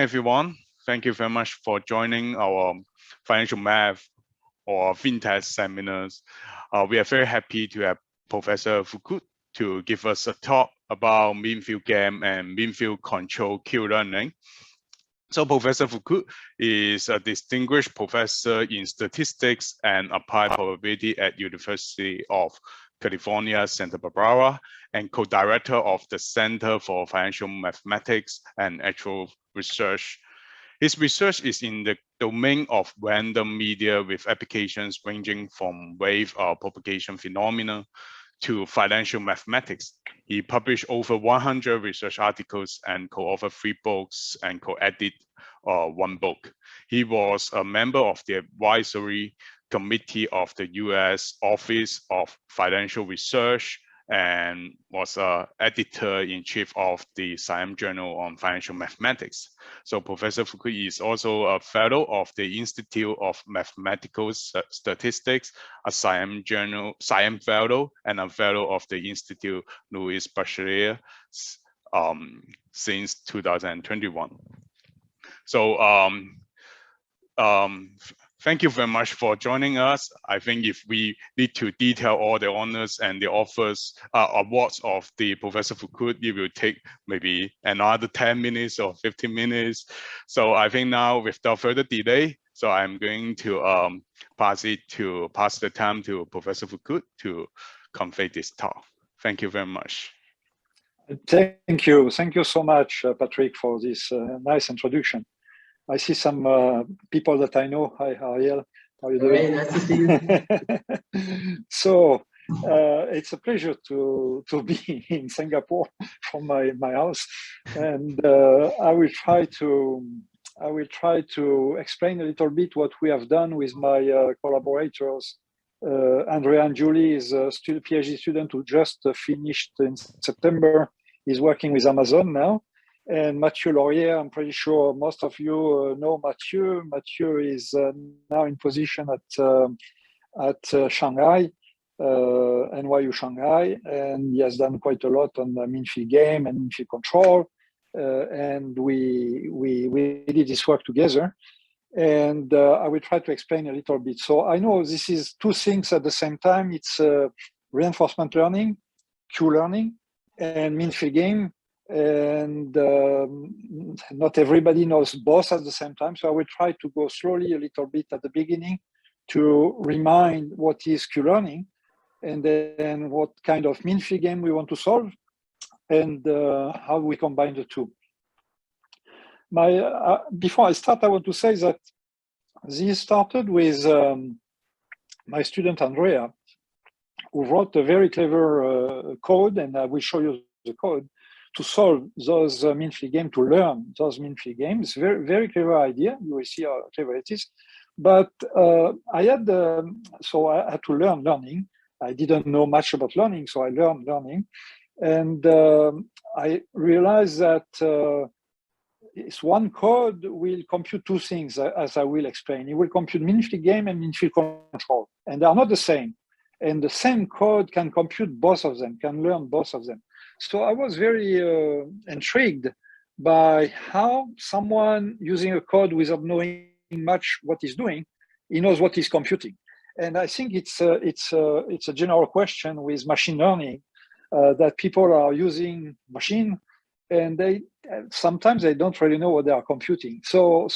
Everyone, thank you very much for joining our financial math or fintech seminars. We are very happy to have Professor Fouque to give us a talk about mean field game and mean field control Q-learning. So Professor Fouque is a distinguished professor in statistics and applied probability at University of California, Santa Barbara, and co-director of the Center for Financial Mathematics and Actual Research. His research is in the domain of random media with applications ranging from wave or propagation phenomena to financial mathematics. He published over 100 research articles and co-authored 3 books and co-edited 1 book. He was a member of the advisory committee of the U.S. Office of Financial Research and was editor-in-chief of the SIAM Journal on Financial Mathematics. So Professor Fouque is also a fellow of the Institute of Mathematical Statistics, a SIAM Fellow, and a fellow of the Institute Louis Bachelier since 2021. So thank you very much for joining us. I think if we need to detail all the honors and the offers, awards of the Professor Fouque, it will take maybe another 10 minutes or 15 minutes. So I think now without further delay, so I'm going to pass the time to Professor Fouque to convey this talk. Thank you very much. Thank you so much, Patrick, for this nice introduction. I see some people that I know. Hi, Ariel. How are you doing? Hey, nice to see you. So it's a pleasure to be in Singapore from my house, and I will try to explain a little bit what we have done with my collaborators. Andrea Angiuli is a PhD student who just finished in September. He's working with Amazon now. And Mathieu Laurière, I'm pretty sure most of you know Mathieu. Mathieu is now in position at Shanghai, NYU Shanghai, and he has done quite a lot on the mean field game and mean field control. And we did this work together. And I will try to explain a little bit. So I know this is 2 things at the same time. It's reinforcement learning, Q-learning, and mean field game. And not everybody knows both at the same time. So I will try to go slowly a little bit at the beginning to remind what is Q-learning and then what kind of mean field game we want to solve and how we combine the two. Before I start, I want to say that this started with my student Andrea, who wrote a very clever code, and I will show you the code, to solve those mean field game, to learn those mean field games. Very, very clever idea. You will see how clever it is. But I had to learn learning. I didn't know much about learning, so I learned learning. And I realized that this one code will compute 2 things, as I will explain. It will compute mean field game and mean field control. And they are not the same. And the same code can compute both of them, can learn both of them. So I was very intrigued by how someone using a code without knowing much what he's doing, he knows what he's computing. And I think it's a general question with machine learning that people are using machine, and sometimes they don't really know what they are computing. So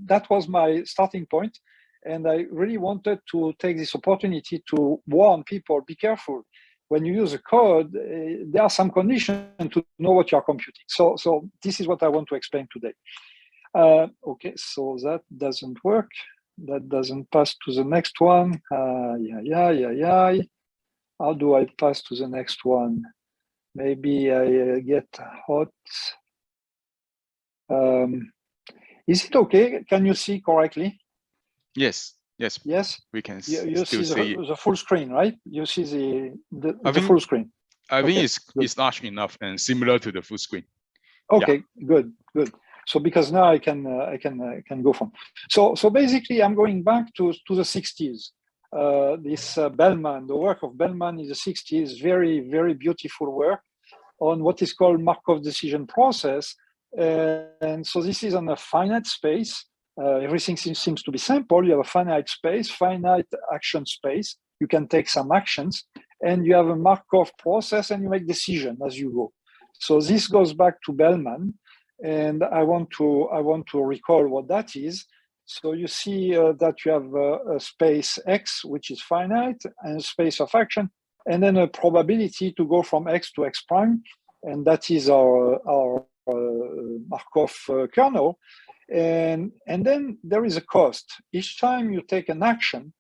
that was my starting point, and I really wanted to take this opportunity to warn people: be careful. When you use a code, there are some conditions to know what you are computing. So this is what I want to explain today. Okay, so that doesn't work. That doesn't pass to the next one. How do I pass to the next one? Maybe I get hot. Is it okay? Can you see correctly? Yes. Yes, we can you see the full screen, right? You see the full screen. I think it's large enough and similar to the full screen. Okay, yeah. Good. So because now I can go from. So basically, I'm going back to the 60s. This Bellman, the work of Bellman in the 60s, very, very beautiful work on what is called Markov Decision Process. And so this is on a finite space. Everything seems to be simple. You have a finite space, finite action space. You can take some actions, and you have a Markov process, and you make decision as you go. So this goes back to Bellman, and I want to recall what that is. So you see that you have a space X, which is finite, and a space of action, and then a probability to go from X to X prime, and that is our Markov kernel. And then there is a cost. Each time you take an action,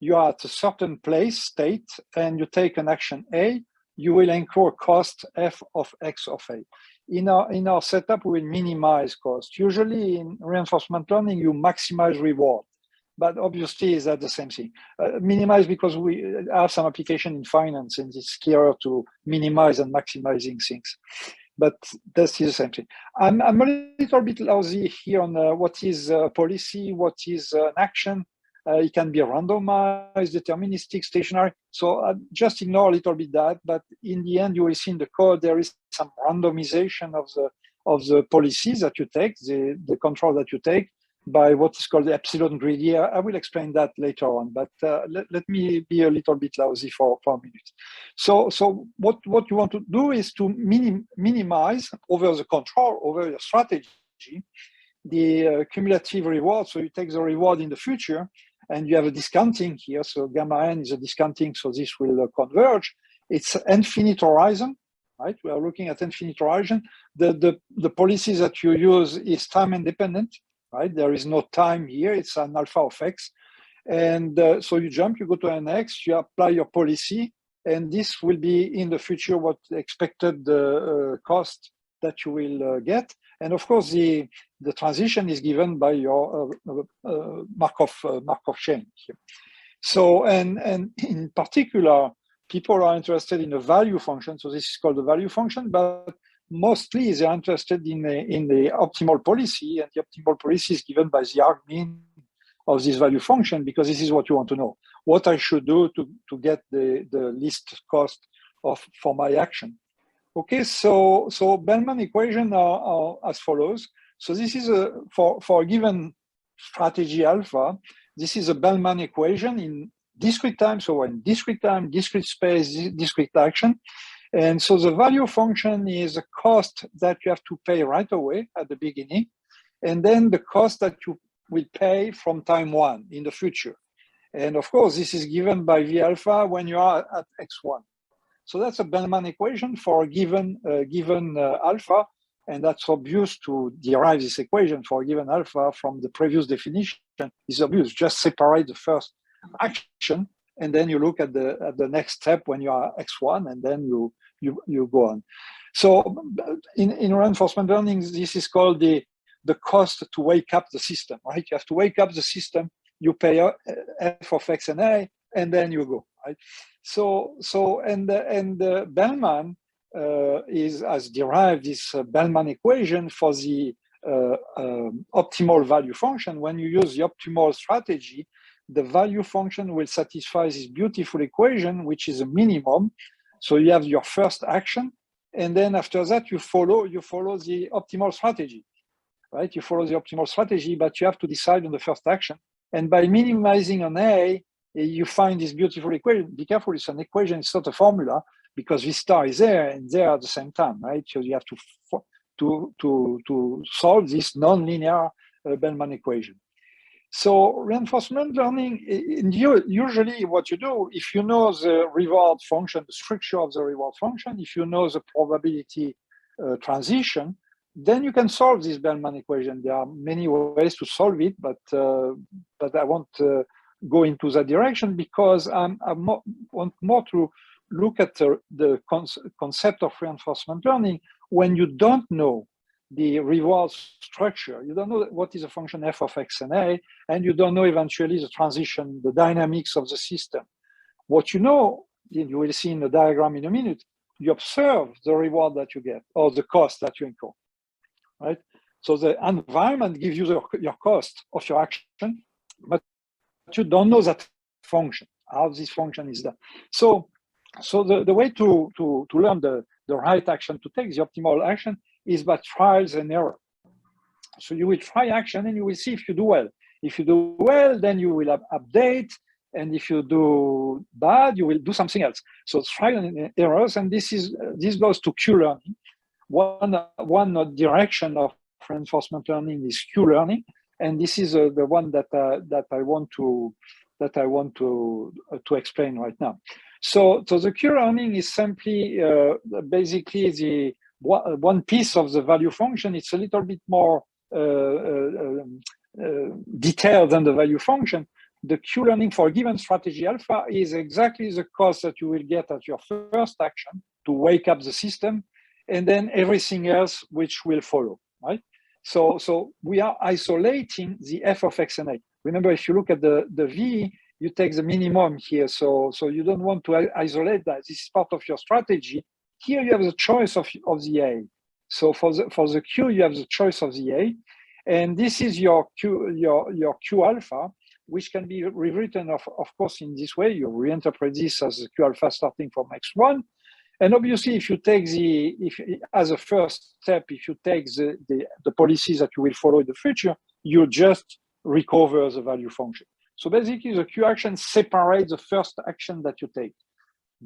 you are at a certain place, state, and you take an action A, you will incur cost F of X of A. In our setup, we will minimize cost. Usually in reinforcement learning, you maximize reward, but obviously is that the same thing? Minimize because we have some application in finance, and it's clearer to minimize and maximizing things. But that's the same thing. I'm a little bit lousy here on what is a policy, what is an action. It can be randomized, deterministic, stationary. So just ignore a little bit that. But in the end, you will see in the code there is some randomization of the policies that you take, the control that you take by what is called the epsilon greedy. I will explain that later on. But let me be a little bit lousy for a minute. So what you want to do is to minimize over the control, over your strategy, the cumulative reward. So you take the reward in the future, and you have a discounting here. So gamma n is a discounting, so this will converge. It's infinite horizon, right? We are looking at infinite horizon. The policies that you use is time independent, right? There is no time here. It's an alpha of x. And so you jump, you go to an x, you apply your policy, and this will be in the future what expected cost that you will get. And of course, the transition is given by your Markov chain here. So, and in particular, people are interested in the value function. So this is called the value function, but mostly they're interested in the optimal policy, and the optimal policy is given by the argmin of this value function, because this is what you want to know. What I should do to get the least cost for my action. Okay, so Bellman equation are as follows. So this is for a given strategy alpha, this is a Bellman equation in discrete time. So in discrete time, discrete space, discrete action. And so the value function is a cost that you have to pay right away at the beginning, and then the cost that you will pay from time one in the future. And of course, this is given by V alpha when you are at x1. So that's a Bellman equation for a given alpha, and that's obvious to derive this equation for a given alpha from the previous definition. Is obvious. Just separate the first action, and then you look at the next step when you are x1, and then you go on. So in reinforcement learning, this is called the cost to wake up the system, right? You have to wake up the system. You pay f of x and a, and then you go, right? So Bellman has derived this Bellman equation for the optimal value function. When you use the optimal strategy, the value function will satisfy this beautiful equation, which is a minimum. So you have your first action, and then after that you follow the optimal strategy, right? You follow the optimal strategy, but you have to decide on the first action. And by minimizing an A, you find this beautiful equation. Be careful, it's an equation, it's not a formula, because V star is there and there at the same time, right? So you have to solve this nonlinear Bellman equation. So reinforcement learning, usually what you do, if you know the reward function, the structure of the reward function, if you know the probability transition, then you can solve this Bellman equation. There are many ways to solve it, but I won't go into that direction, because I want more to look at the concept of reinforcement learning when you don't know the reward structure. You don't know what is a function f of x and a, and you don't know eventually the transition, the dynamics of the system. What you know, you will see in the diagram in a minute, you observe the reward that you get or the cost that you incur, right? So the environment gives you your cost of your action, but you don't know that function, how this function is done. So the way to learn the right action to take, the optimal action, is by trials and error. So you will try action and you will see if you do well. If you do well, then you will update. And if you do bad, you will do something else. So trial and errors, and this goes to Q learning. One direction of reinforcement learning is Q learning, and this is the one that I want to explain right now. So the Q learning is simply basically the one piece of the value function. It's a little bit more detailed than the value function. The Q learning for a given strategy alpha is exactly the cost that you will get at your first action to wake up the system, and then everything else which will follow, right? So we are isolating the f of x and a. Remember, if you look at the v, you take the minimum here. So you don't want to isolate that. This is part of your strategy. Here you have the choice of the a. So for the q, you have the choice of the a, and this is your q alpha, which can be rewritten, of course, in this way. You reinterpret this as Q alpha starting from x1. And obviously, if you take as a first step, if you take the policies that you will follow in the future, you just recover the value function. So basically, the Q action separates the first action that you take.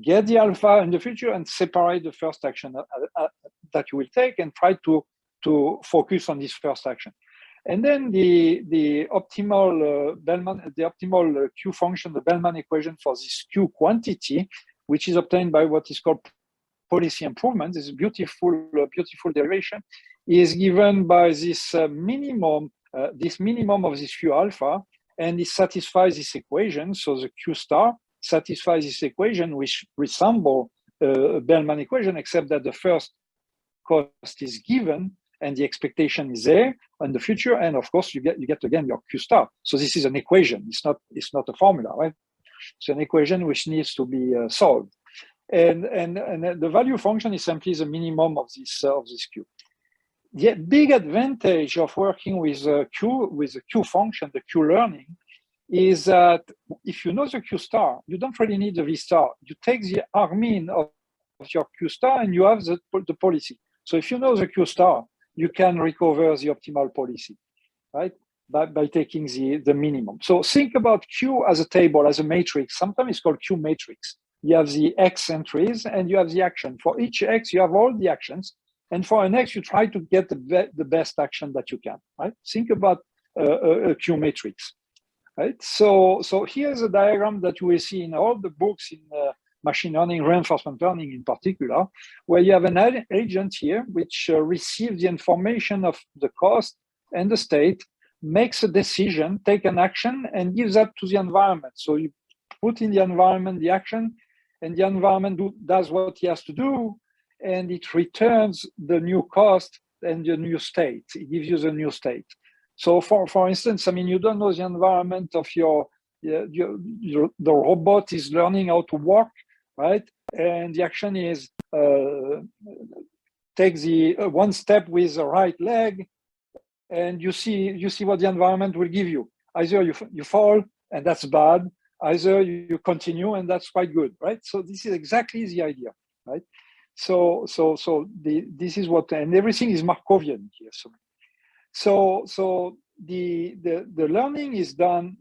Get the alpha in the future and separate the first action that you will take and try to focus on this first action. And then the optimal optimal Q function, the Bellman equation for this Q quantity, which is obtained by what is called policy improvement, this beautiful derivation, is given by this minimum of this Q alpha, and it satisfies this equation. So the Q star satisfies this equation, which resembles a Bellman equation, except that the first cost is given and the expectation is there in the future, and of course you get again your Q star. So this is an equation. It's not a formula, right? It's an equation which needs to be solved, and the value function is simply the minimum of this Q. The big advantage of working with the Q function, the Q learning, is that if you know the Q star, you don't really need the V star. You take the argmin of your Q star and you have the policy. So if you know the Q star, you can recover the optimal policy, right? By taking the minimum. So think about Q as a table, as a matrix. Sometimes it's called Q matrix. You have the X entries and you have the action. For each X, you have all the actions. And for an X, you try to get the best action that you can, right? Think about a Q matrix, right? So here's a diagram that you will see in all the books in machine learning, reinforcement learning in particular, where you have an agent here which receives the information of the cost and the state, makes a decision, take an action, and gives that to the environment. So you put in the environment the action, and the environment does what he has to do, and it returns the new cost and the new state. It gives you the new state. So for instance, I mean, you don't know the environment of the robot is learning how to walk, right? And the action is take the one step with the right leg, and you see what the environment will give you. Either you fall, and that's bad. Either you continue, and that's quite good, right? So this is exactly the idea, right? So this is what, and everything is Markovian here. So the learning is done.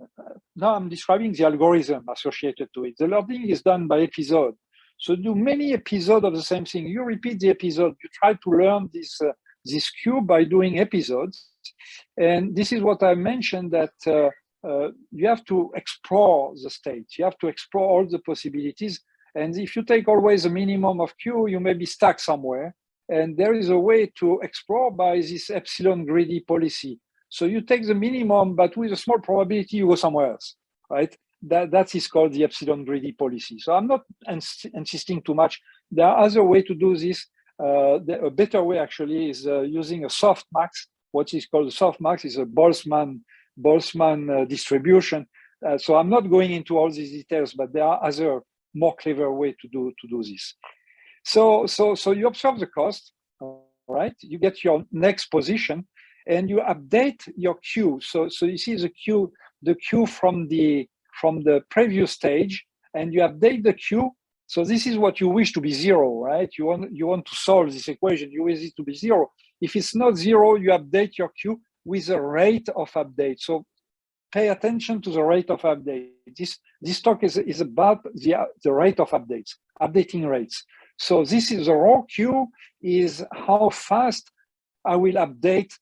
Now I'm describing the algorithm associated to it. The learning is done by episode. So do many episodes of the same thing. You repeat the episode. You try to learn this Q by doing episodes. And this is what I mentioned, that you have to explore the state. You have to explore all the possibilities. And if you take always a minimum of Q, you may be stuck somewhere. And there is a way to explore by this epsilon greedy policy. So you take the minimum, but with a small probability, you go somewhere else, right? That is called the epsilon greedy policy. So I'm not insisting too much. There are other ways to do this. A better way actually is using a softmax. What is called a softmax is a Boltzmann distribution. So I'm not going into all these details, but there are other more clever way to do this. So you observe the cost, right? You get your next position, and you update your Q. So you see the Q from the previous stage, and you update the Q. So this is what you wish to be zero, right? You want to solve this equation. You wish it to be zero. If it's not zero, you update your Q with a rate of update. So pay attention to the rate of update. This talk is about the rate of updates, updating rates. So this is the raw Q is how fast I will update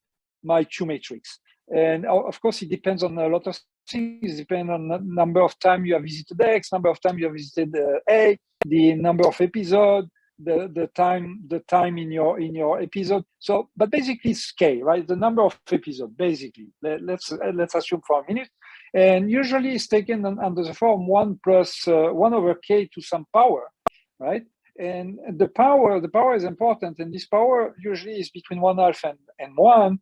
my Q matrix. And of course, it depends on a lot of things. It depends on the number of times you have visited X, number of times you have visited A, the number of episodes, the time in your episode. So, but basically it's K, right? The number of episodes, basically. Let's assume for a minute. And usually it's taken under the form 1 plus 1 over K to some power, right? And the power is important, and this power usually is between 1/2 and 1,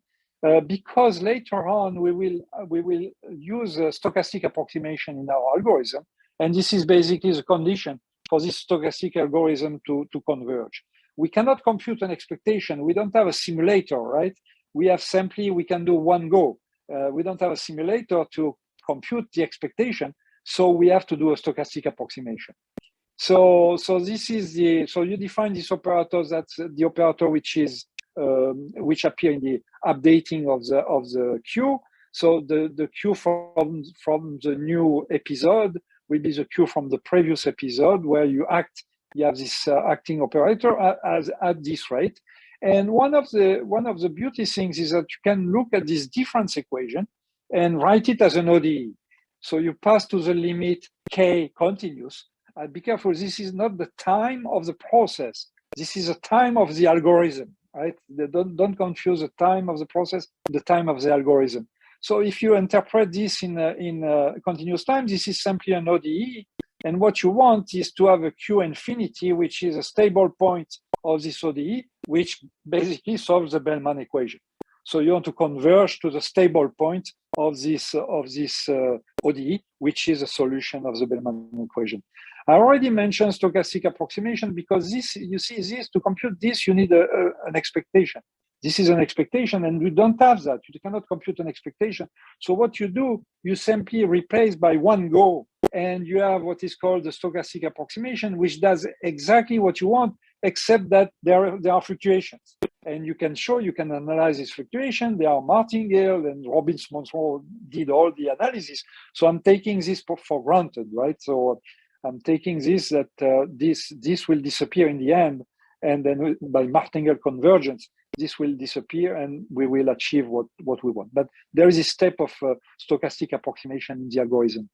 because later on we will use a stochastic approximation in our algorithm, and this is basically the condition for this stochastic algorithm to converge. We cannot compute an expectation. We don't have a simulator, right? We can do one go. We don't have a simulator to compute the expectation, so we have to do a stochastic approximation. So this is so you define this operator. That's the operator which appear in the updating of the Q. So the Q from the new episode will be the Q from the previous episode, where you have this acting operator at this rate. And one of the beauty things is that you can look at this difference equation and write it as an ODE. So you pass to the limit K continuous. Be careful, this is not the time of the process. This is the time of the algorithm, right? Don't confuse the time of the process, the time of the algorithm. So if you interpret this in continuous time, this is simply an ODE. And what you want is to have a Q infinity, which is a stable point of this ODE, which basically solves the Bellman equation. So you want to converge to the stable point of this ODE, which is a solution of the Bellman equation. I already mentioned stochastic approximation because to compute this, you need an expectation. This is an expectation, and you don't have that. You cannot compute an expectation. So what you do, you simply replace by one go, and you have what is called the stochastic approximation, which does exactly what you want, except that there are fluctuations. And you can analyze this fluctuation. There are martingale and Robbins-Monroe did all the analysis. So I'm taking this for granted, right? So I'm taking this that this will disappear in the end, and then by martingale convergence, this will disappear, and we will achieve what we want. But there is a step of stochastic approximation in the algorithm.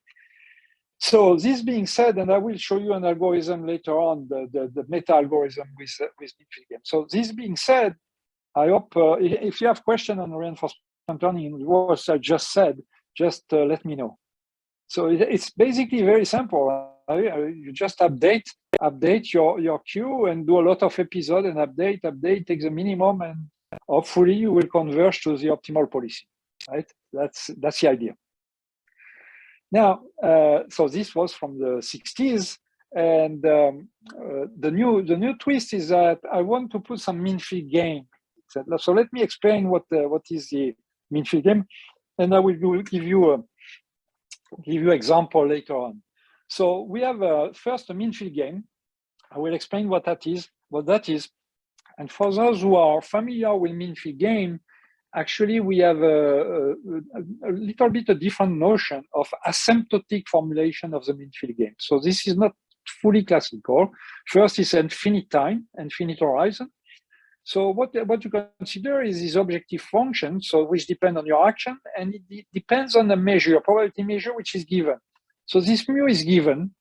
So this being said, and I will show you an algorithm later on, the meta algorithm with MFG. So this being said, I hope if you have questions on reinforcement learning, what I just said, just let me know. So it's basically very simple. You just update your queue and do a lot of episodes and update, take the minimum, and hopefully you will converge to the optimal policy, right? That's the idea. Now, so this was from the 60s, and the new twist is that I want to put some mean field game. So let me explain what is the mean field game, and I will give you example later on. So we have first a mean field game. I will explain what that is. And for those who are familiar with mean field game, actually we have a little bit a different notion of asymptotic formulation of the mean field game. So this is not fully classical. First is infinite time, infinite horizon. So what you consider is this objective function, so which depend on your action, and it depends on the measure, probability measure, which is given. So this mu is given.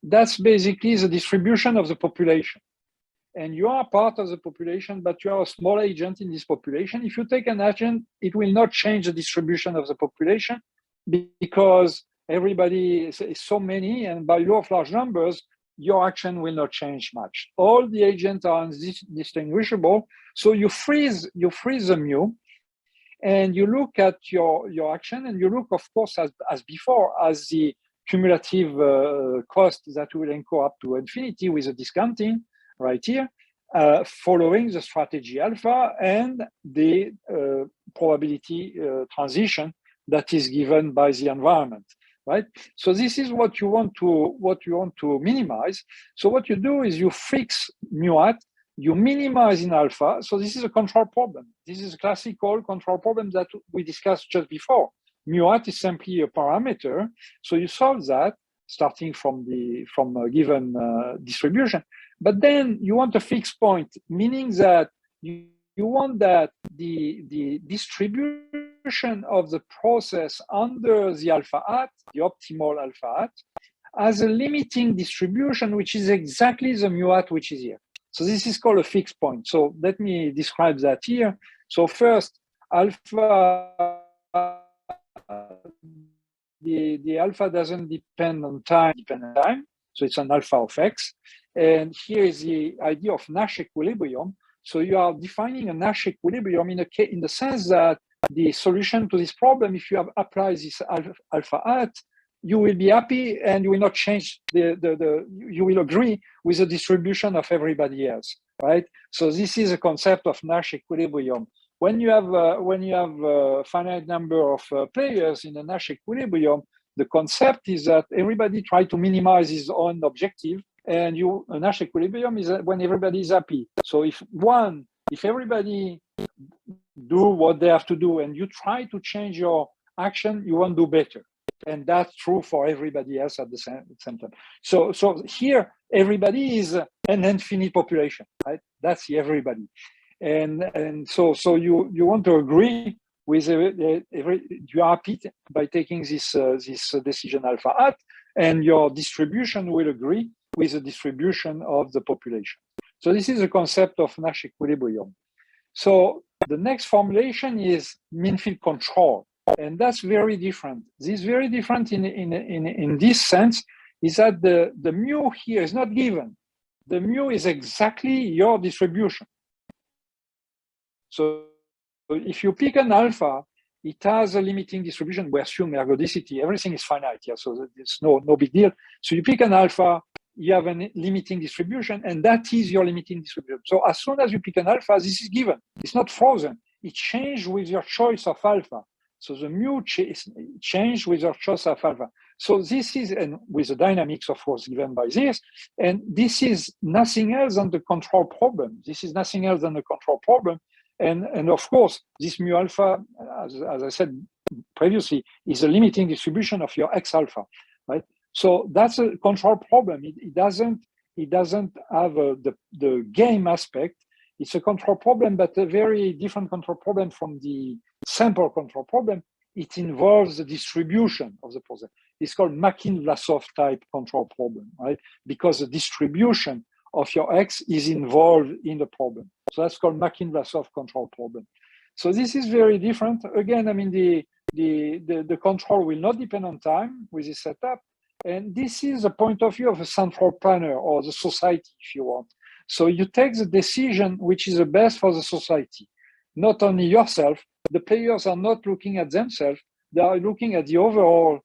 That's basically the distribution of the population. And you are part of the population, but you are a small agent in this population. If you take an agent, it will not change the distribution of the population because everybody is so many, and by law of large numbers, your action will not change much. All the agents are indistinguishable. So you freeze the mu, and you look at your action, and you look, of course, as before, as the cumulative cost that will incur up to infinity with the discounting right here, following the strategy alpha and the probability transition that is given by the environment. Right. So this is what you want to minimize. So what you do is you fix mu hat you minimize in alpha. So this is a control problem. This is a classical control problem that we discussed just before. Mu hat is simply a parameter. So you solve that starting from a given distribution. But then you want a fixed point, meaning that you want that the distribution of the process under the alpha hat, the optimal alpha hat, as a limiting distribution, which is exactly the mu hat which is here. So this is called a fixed point. So let me describe that here. So first, alpha, the alpha doesn't depend on time, So it's an alpha of x. And here is the idea of Nash equilibrium. So you are defining a Nash equilibrium in the sense that the solution to this problem, if you have applied this alpha hat, you will be happy and you will not change you will agree with the distribution of everybody else, right? So this is a concept of Nash equilibrium. When you have a finite number of players in a Nash equilibrium, the concept is that everybody tries to minimize his own objective, and a Nash equilibrium is when everybody is happy. So if everybody do what they have to do and you try to change your action, you won't do better. And that's true for everybody else at the same time. So here, everybody is an infinite population, right? That's everybody. And so you want to agree with you are happy by taking this decision alpha hat, and your distribution will agree with the distribution of the population. So this is the concept of Nash equilibrium. So the next formulation is mean field control. And that's very different. This is very different in this sense, is that the mu here is not given. The mu is exactly your distribution. So if you pick an alpha, it has a limiting distribution. We assume ergodicity. Everything is finite here, so it's no big deal. So you pick an alpha, you have a limiting distribution, and that is your limiting distribution. So as soon as you pick an alpha, this is given. It's not frozen. It changes with your choice of alpha. So the mu change with your choice of alpha. So this is, and with the dynamics, of course, given by this, and this is nothing else than the control problem. This is nothing else than the control problem. And of course, this mu alpha, as I said previously, is a limiting distribution of your x alpha, right? So that's a control problem. It doesn't have the game aspect. It's a control problem, but a very different control problem from the sample control problem. It involves the distribution of the process. It's called Makin-Vlasov type control problem, right? Because the distribution of your x is involved in the problem. So that's called Makin-Vlasov control problem. So this is very different. Again, I mean, the control will not depend on time with this setup. And this is the point of view of a central planner or the society, if you want. So you take the decision which is the best for the society, not only yourself. The players are not looking at themselves, they are looking at the overall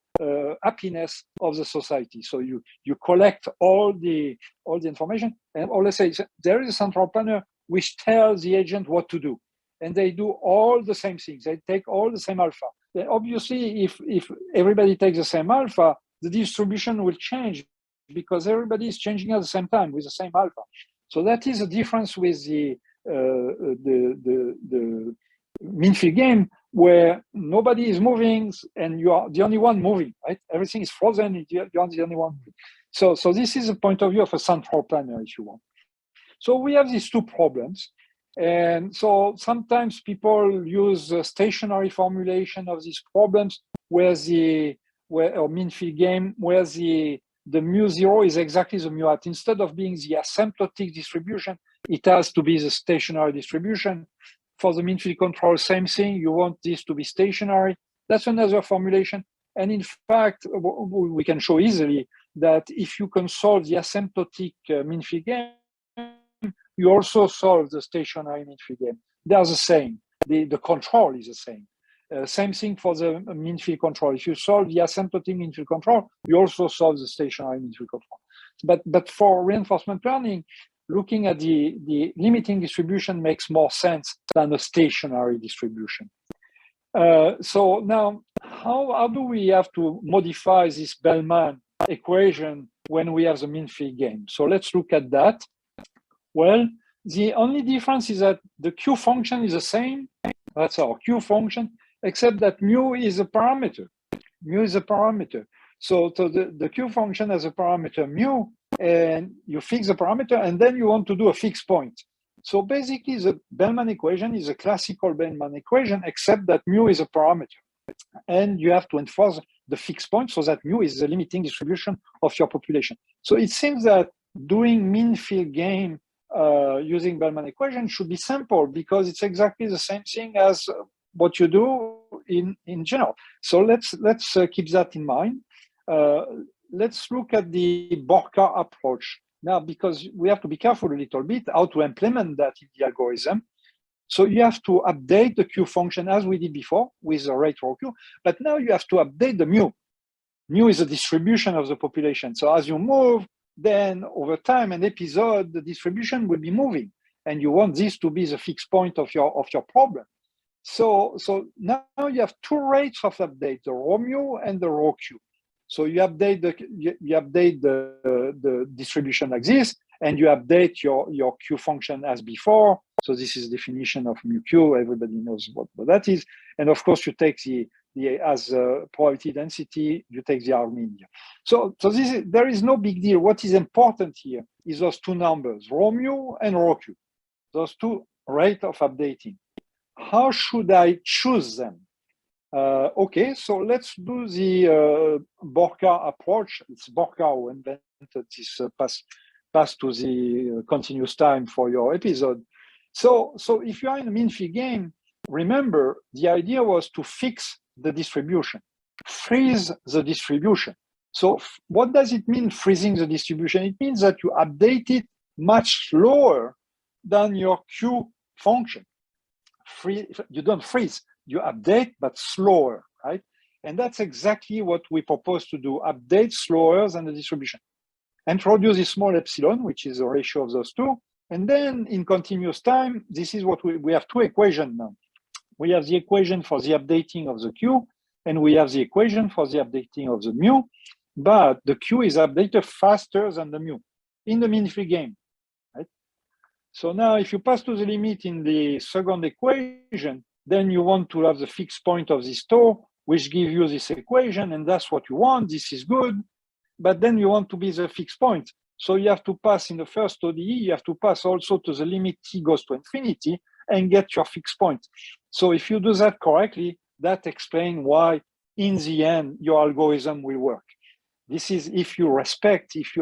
happiness of the society. So you collect all the information, and let's say there is a central planner which tells the agent what to do, and they do all the same things. They take all the same alpha. Then obviously, if everybody takes the same alpha, the distribution will change because everybody is changing at the same time with the same alpha. So that is a difference with the mean field game, where nobody is moving and you are the only one moving, right? Everything is frozen, you're the only one moving. So this is a point of view of a central planner, if you want. So we have these two problems. And so sometimes people use a stationary formulation of these problems or mean field game, where the mu zero is exactly the mu hat. Instead of being the asymptotic distribution, it has to be the stationary distribution. For the mean field control, same thing. You want this to be stationary. That's another formulation. And in fact, we can show easily that if you can solve the asymptotic mean field game, you also solve the stationary mean field game. They're the same. The control is the same. Same thing for the mean field control. If you solve the asymptotic mean field control, you also solve the stationary mean field control. But for reinforcement learning, looking at the limiting distribution makes more sense than a stationary distribution. So now, how do we have to modify this Bellman equation when we have the mean field game? So let's look at that. Well, The only difference is that the Q function is the same. That's our Q function, except that mu is a parameter. Mu is a parameter. So the Q function has a parameter mu, and you fix the parameter, and then you want to do a fixed point. So basically, the Bellman equation is a classical Bellman equation, except that mu is a parameter. And you have to enforce the fixed point so that mu is the limiting distribution of your population. So it seems that doing mean field gain using Bellman equation should be simple because it's exactly the same thing as what you do in general. So let's keep that in mind. Let's look at the Borka approach now, because we have to be careful a little bit how to implement that in the algorithm. So you have to update the Q function as we did before with the rate rho Q, but now you have to update the mu. Mu is a distribution of the population. So as you move, then over time and episode, the distribution will be moving, and you want this to be the fixed point of your problem. So now you have two rates of update: the rho mu and the rho Q. So you update the distribution like this, and you update your Q function as before. So this is definition of mu Q. Everybody knows what that is. And of course, you take the as probability density, you take the R mean. So there is no big deal. What is important here is those two numbers, rho mu and rho Q, those two rate of updating. How should I choose them? Okay, so let's do the Borka approach. It's Borka who invented this pass to the continuous time for your episode. So if you are in a mean field game, remember the idea was to fix the distribution, freeze the distribution. So what does it mean, freezing the distribution? It means that you update it much slower than your Q function. You don't freeze, you update, but slower, right? And that's exactly what we propose to do, update slower than the distribution. Introduce a small epsilon, which is the ratio of those two. And then in continuous time, this is what we have two equations now. We have the equation for the updating of the Q, and we have the equation for the updating of the mu, but the Q is updated faster than the mu in the mean field game, right? So now if you pass to the limit in the second equation, then you want to have the fixed point of this tau, which gives you this equation, and that's what you want. This is good, but then you want to be the fixed point. So you have to pass in the first ODE, you have to pass also to the limit t goes to infinity and get your fixed point. So if you do that correctly, that explains why in the end, your algorithm will work. This is if you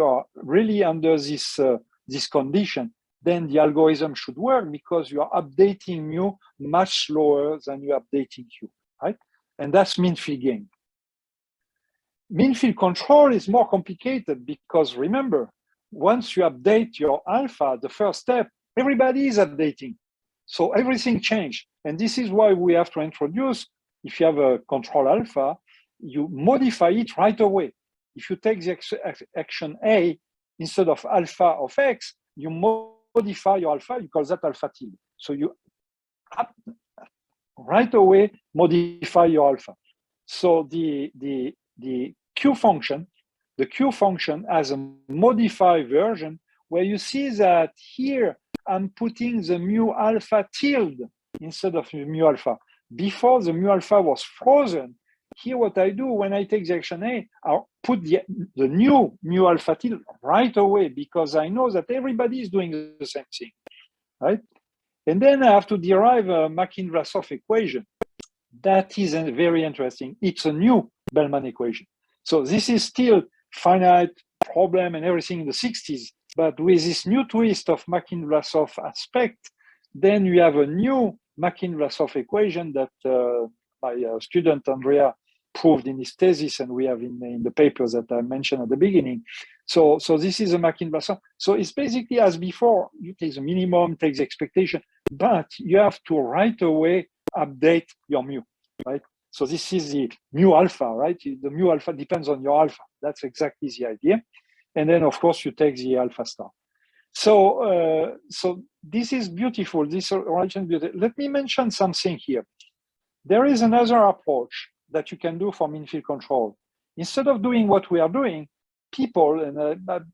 are really under this condition, then the algorithm should work because you are updating mu much slower than you are updating Q, right? And that's mean field gain. Mean field control is more complicated because remember, once you update your alpha, the first step, everybody is updating. So everything changed. And this is why we have to introduce, if you have a control alpha, you modify it right away. If you take the action A instead of alpha of X, you modify your alpha, you call that alpha tilde. So you right away modify your alpha. So the Q function has a modified version where you see that here I'm putting the mu alpha tilde instead of mu alpha. Before the mu alpha was frozen, here what I do when I take the action A, I'll put the new mu alpha tilde right away because I know that everybody is doing the same thing, right? And then I have to derive a Makin-Vlasov equation. That is very interesting. It's a new Bellman equation. So this is still finite problem and everything in the 60s, but with this new twist of Makin-Vlasov aspect, then we have a new Makin-Vlasov equation that my student Andrea proved in his thesis, and we have in the papers that I mentioned at the beginning. So this is a Makin-Vlasov. So it's basically as before, you take the minimum, take the expectation, but you have to right away update your mu, right? So this is the mu alpha, right? The mu alpha depends on your alpha. That's exactly the idea. And then, of course, you take the alpha star. So this is beautiful. This origin beautiful. Let me mention something here. There is another approach that you can do for mean field control. Instead of doing what we are doing, people, and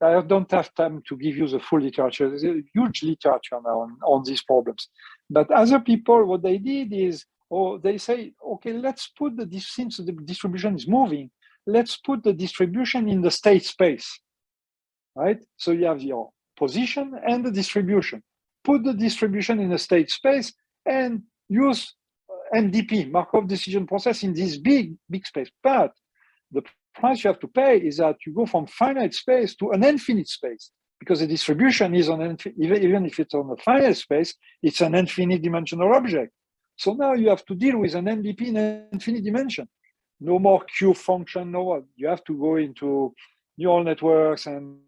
I don't have time to give you the full literature. There's a huge literature now on these problems. But other people, what they did is, they say, okay, let's put since the distribution is moving, let's put the distribution in the state space, right? So you have your position and the distribution. Put the distribution in a state space and use MDP, Markov Decision Process, in this big space. But the price you have to pay is that you go from finite space to an infinite space, because the distribution is even if it's on a finite space, it's an infinite dimensional object. So now you have to deal with an MDP in infinite dimension. No more Q function, no more. You have to go into neural networks and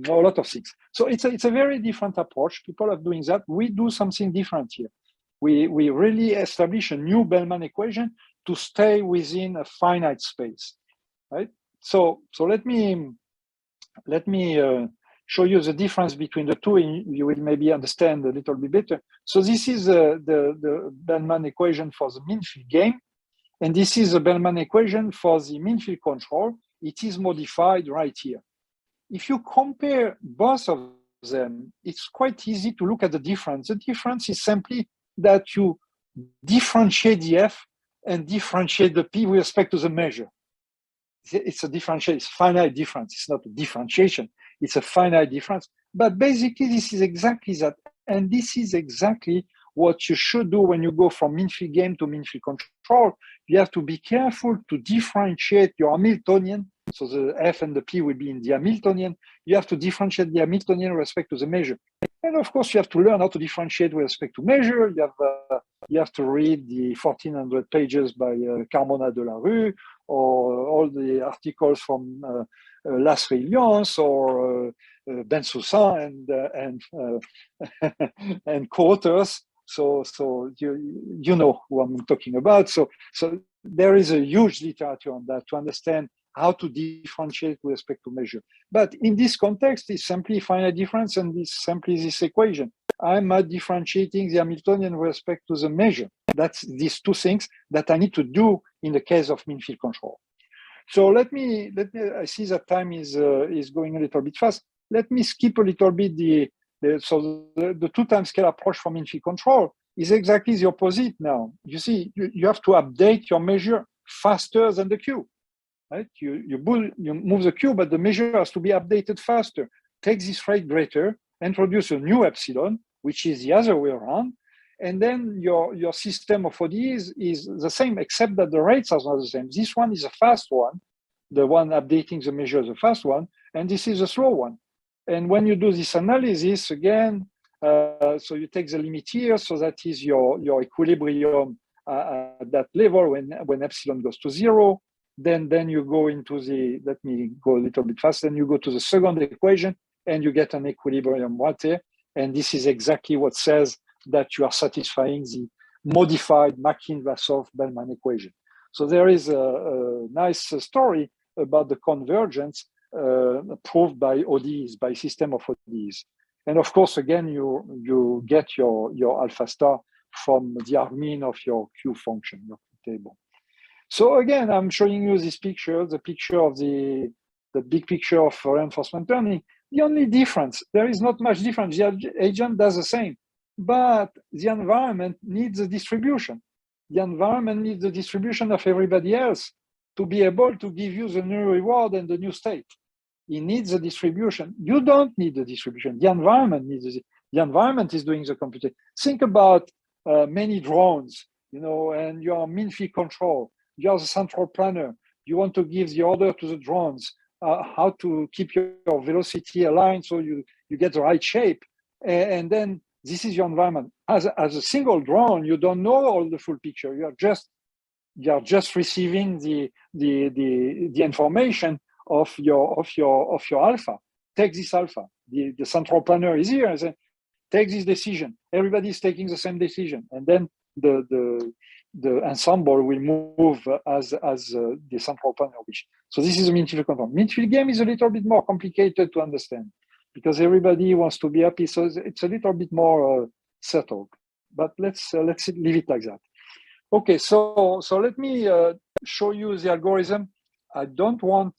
a lot of things. So it's a very different approach. People are doing that. We do something different here. We really establish a new Bellman equation to stay within a finite space, right? So let me show you the difference between the two, and you will maybe understand a little bit better. So this is the Bellman equation for the mean field game, and this is the Bellman equation for the mean field control. It is modified right here. If you compare both of them, it's quite easy to look at the difference. The difference is simply that you differentiate the F and differentiate the P with respect to the measure. It's a differentiation, it's finite difference. It's not a differentiation, it's a finite difference. But basically, this is exactly that. And this is exactly what you should do when you go from mean field game to mean field control. You have to be careful to differentiate your Hamiltonian. So the F and the P will be in the Hamiltonian. You have to differentiate the Hamiltonian with respect to the measure. And of course, you have to learn how to differentiate with respect to measure. You have to read the 1400 pages by Carmona de la Rue, or all the articles from Las Reliance or Bensoussan and co-authors. So you know who I'm talking about. So there is a huge literature on that to understand how to differentiate with respect to measure. But in this context, it's simply finite difference, and it's simply this equation. I'm differentiating the Hamiltonian with respect to the measure. That's these two things that I need to do in the case of mean field control. So let me. I see that time is going a little bit fast. Let me skip a little bit the two time scale approach for mean field control is exactly the opposite now. You see, you have to update your measure faster than the Q. Right? You move the Q, but the measure has to be updated faster. Take this rate greater, introduce a new epsilon, which is the other way around, and then your system of ODEs is the same, except that the rates are not the same. This one is a fast one, the one updating the measure is a fast one, and this is a slow one. And when you do this analysis, again, so you take the limit here, so that is your equilibrium at that level when epsilon goes to 0. Then you go into let me go a little bit faster, then you go to the second equation and you get an equilibrium right there. And this is exactly what says that you are satisfying the modified Makin-Vlasov-Bellman equation. So there is a nice story about the convergence proved by ODEs, by system of ODEs. And of course, again, you get your alpha star from the argmin of your Q function, your Q table. So again, I'm showing you this picture, the picture of the big picture of reinforcement learning. The only difference, there is not much difference. The agent does the same, but the environment needs a distribution. The environment needs the distribution of everybody else to be able to give you the new reward and the new state. It needs a distribution. You don't need the distribution. The environment needs it. The environment is doing the computation. Think about many drones, and your mean field control. You are the central planner. You want to give the order to the drones, how to keep your velocity aligned so you get the right shape. And then this is your environment. As a single drone, you don't know all the full picture. You are just receiving the information of your alpha. Take this alpha. The central planner is here and say, take this decision. Everybody is taking the same decision, and then the ensemble will move as the central planner wish. So this is a mean field control. Mean field game is a little bit more complicated to understand because everybody wants to be happy. So it's a little bit more settled. But let's leave it like that. Okay, so let me show you the algorithm. I don't want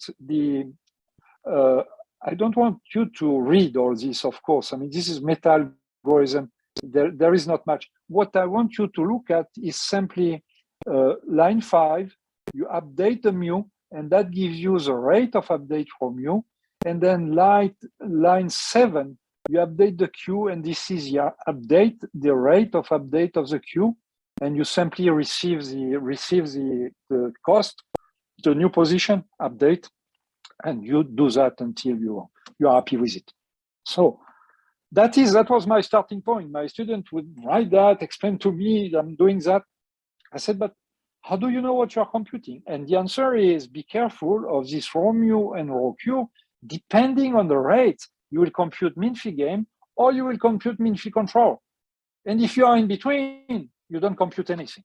I don't want you to read all this, of course. I mean, this is meta algorithm. There is not much. What I want you to look at is simply line 5, you update the mu, and that gives you the rate of update for mu. And then line 7, you update the Q, and this is your update, the rate of update of the Q, and you simply receive the cost, the new position, update, and you do that until you're happy with it. So that was my starting point. My student would write that, explain to me, I'm doing that. I said, but how do you know what you're computing? And the answer is, be careful of this rho mu and rho q. Depending on the rate, you will compute min-phi game or you will compute min-phi control. And if you are in between, you don't compute anything.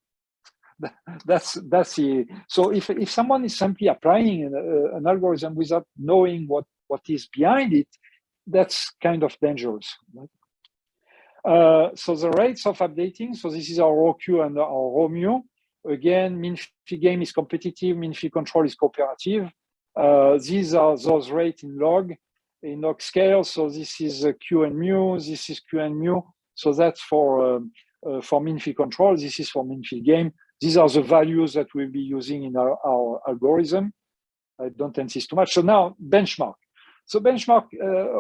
That's the, so if someone is simply applying an algorithm without knowing what is behind it, that's kind of dangerous. Right? So the rates of updating, so this is our rho q and our rho mu. Again, min-phi game is competitive, min-phi control is cooperative. These are those rates in log scale. So this is Q and mu, this is Q and mu. So that's for min-phi control, this is for min-phi game. These are the values that we'll be using in our algorithm. I don't insist too much. So now benchmark. So benchmark,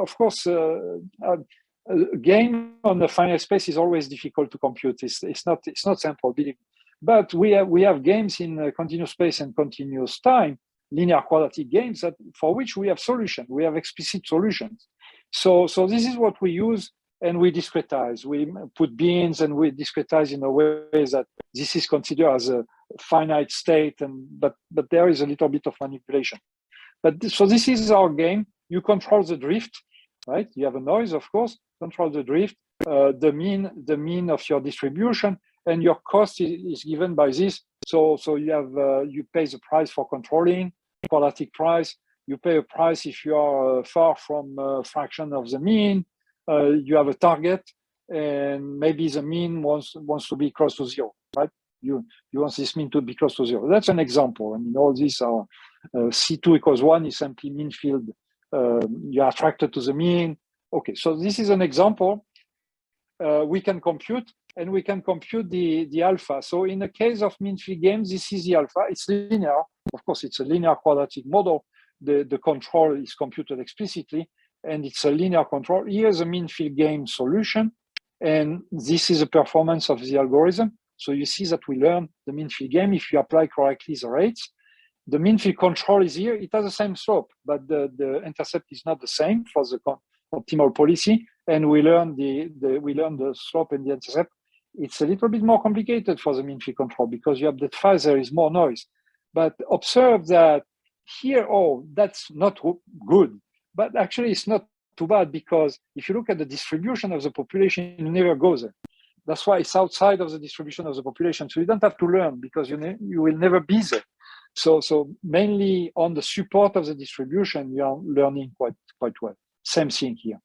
of course, a game on the finite space is always difficult to compute. It's not simple, but we have games in continuous space and continuous time, linear quadratic games for which we have solutions. We have explicit solutions. So this is what we use, and we discretize. We put bins and we discretize in a way that this is considered as a finite state, but there is a little bit of manipulation. So this is our game. You control the drift, right? You have a noise, of course. Control the drift, the mean of your distribution, and your cost is given by this. So you have you pay the price for controlling, quadratic price. You pay a price if you are far from a fraction of the mean. You have a target, and maybe the mean wants to be close to 0, right? You want this mean to be close to 0. That's an example. I mean, all these are C2 equals 1 is simply mean field. You are attracted to the mean. Okay, so this is an example. We can compute, and we can compute the alpha. So in the case of min-phi games, this is the alpha. It's linear. Of course, it's a linear quadratic model. The control is computed explicitly, and it's a linear control. Here's a min-phi game solution, and this is the performance of the algorithm. So you see that we learn the min-phi game if you apply correctly the rates. The min-phi control is here. It has the same slope, but the intercept is not the same for the optimal policy. And we learn the slope and the intercept. It's a little bit more complicated for the min-phi control because you have that fast, there is more noise. But observe that here, that's not good. But actually, it's not too bad because if you look at the distribution of the population, you never go there. That's why it's outside of the distribution of the population. So you don't have to learn because you will never be there. So mainly on the support of the distribution, you are learning quite well. Same thing here.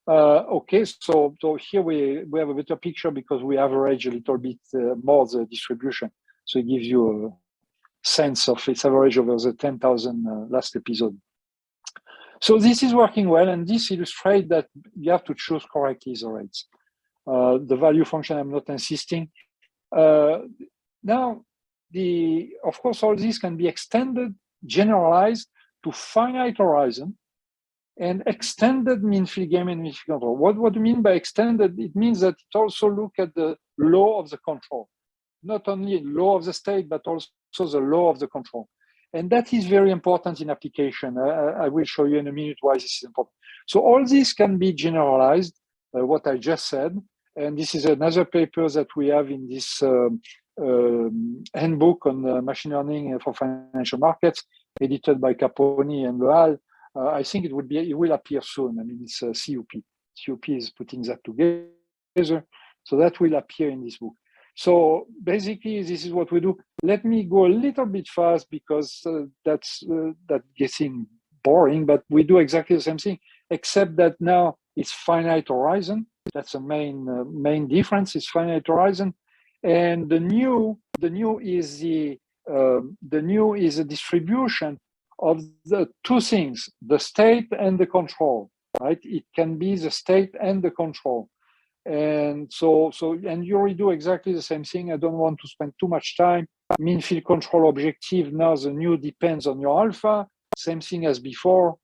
Okay, so here we have a better picture because we average a little bit more the distribution. So it gives you a sense of its average over the 10,000 last episode. So this is working well, and this illustrates that you have to choose correctly the rates. The value function, I'm not insisting. Now, of course, all this can be extended, generalized to finite horizon, and extended min-phi game and min-phi control. What do you mean by extended? It means that it also look at the law of the control, not only law of the state, but also the law of the control. And that is very important in application. I will show you in a minute why this is important. So all this can be generalized, what I just said. And this is another paper that we have in this handbook on machine learning for financial markets, edited by Caponi and Lehal. I think it will appear soon. I mean, it's CUP. CUP is putting that together. So that will appear in this book. So basically, this is what we do. Let me go a little bit fast because that's getting boring, but we do exactly the same thing, except that now it's finite horizon. That's the main difference. It's finite horizon, and the new is a distribution of the two things, the state and the control, right? It can be the state and the control. And and you redo exactly the same thing. I don't want to spend too much time. Mean field control objective, now the new depends on your alpha, same thing as before.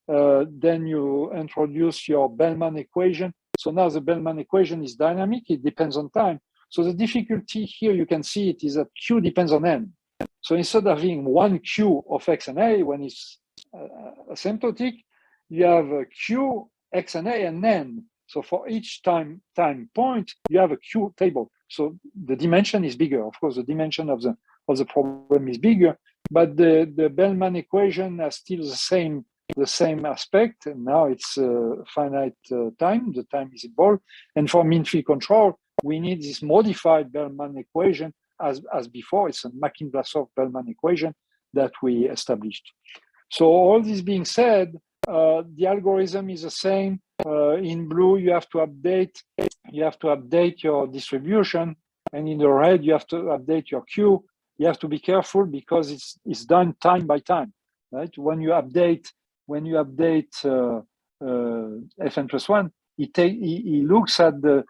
Then you introduce your Bellman equation. So now the Bellman equation is dynamic, it depends on time. So the difficulty here, you can see it, is that Q depends on N. So instead of having one Q of X and A when it's asymptotic, you have a Q, X and A, and N. So for each time point, you have a Q table. So the dimension is bigger. Of course, the dimension of the problem is bigger, but the Bellman equation has still the same aspect. And now it's finite time. The time is involved. And for mean field control, we need this modified Bellman equation as before. It's a Makin-Vlasov-Bellman equation that we established. So all this being said, the algorithm is the same. In blue, you have to update your distribution, and in the red, you have to update your Q. You have to be careful because it's done time by time, right? When you update fn plus 1, he looks at the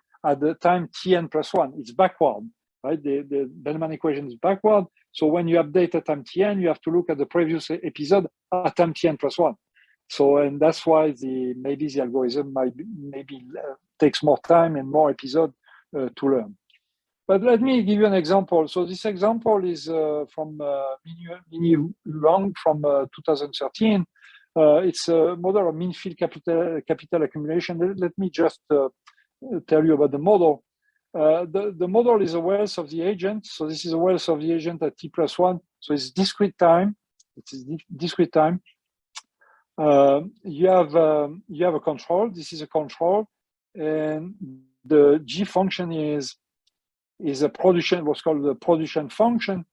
time tn plus 1. It's backward, right? The Bellman equation is backward. So when you update at time tn, you have to look at the previous episode at time tn plus 1. So, and that's why maybe the algorithm takes more time and more episode to learn. But let me give you an example. So this example is from Mini Long from 2013. It's a model of mean field capital accumulation. Let me just tell you about the model. The model is a wealth of the agent. So this is a wealth of the agent at t plus 1. So it's discrete time. It is discrete time. You have a control. This is a control, and the G function is a production, what's called the production function.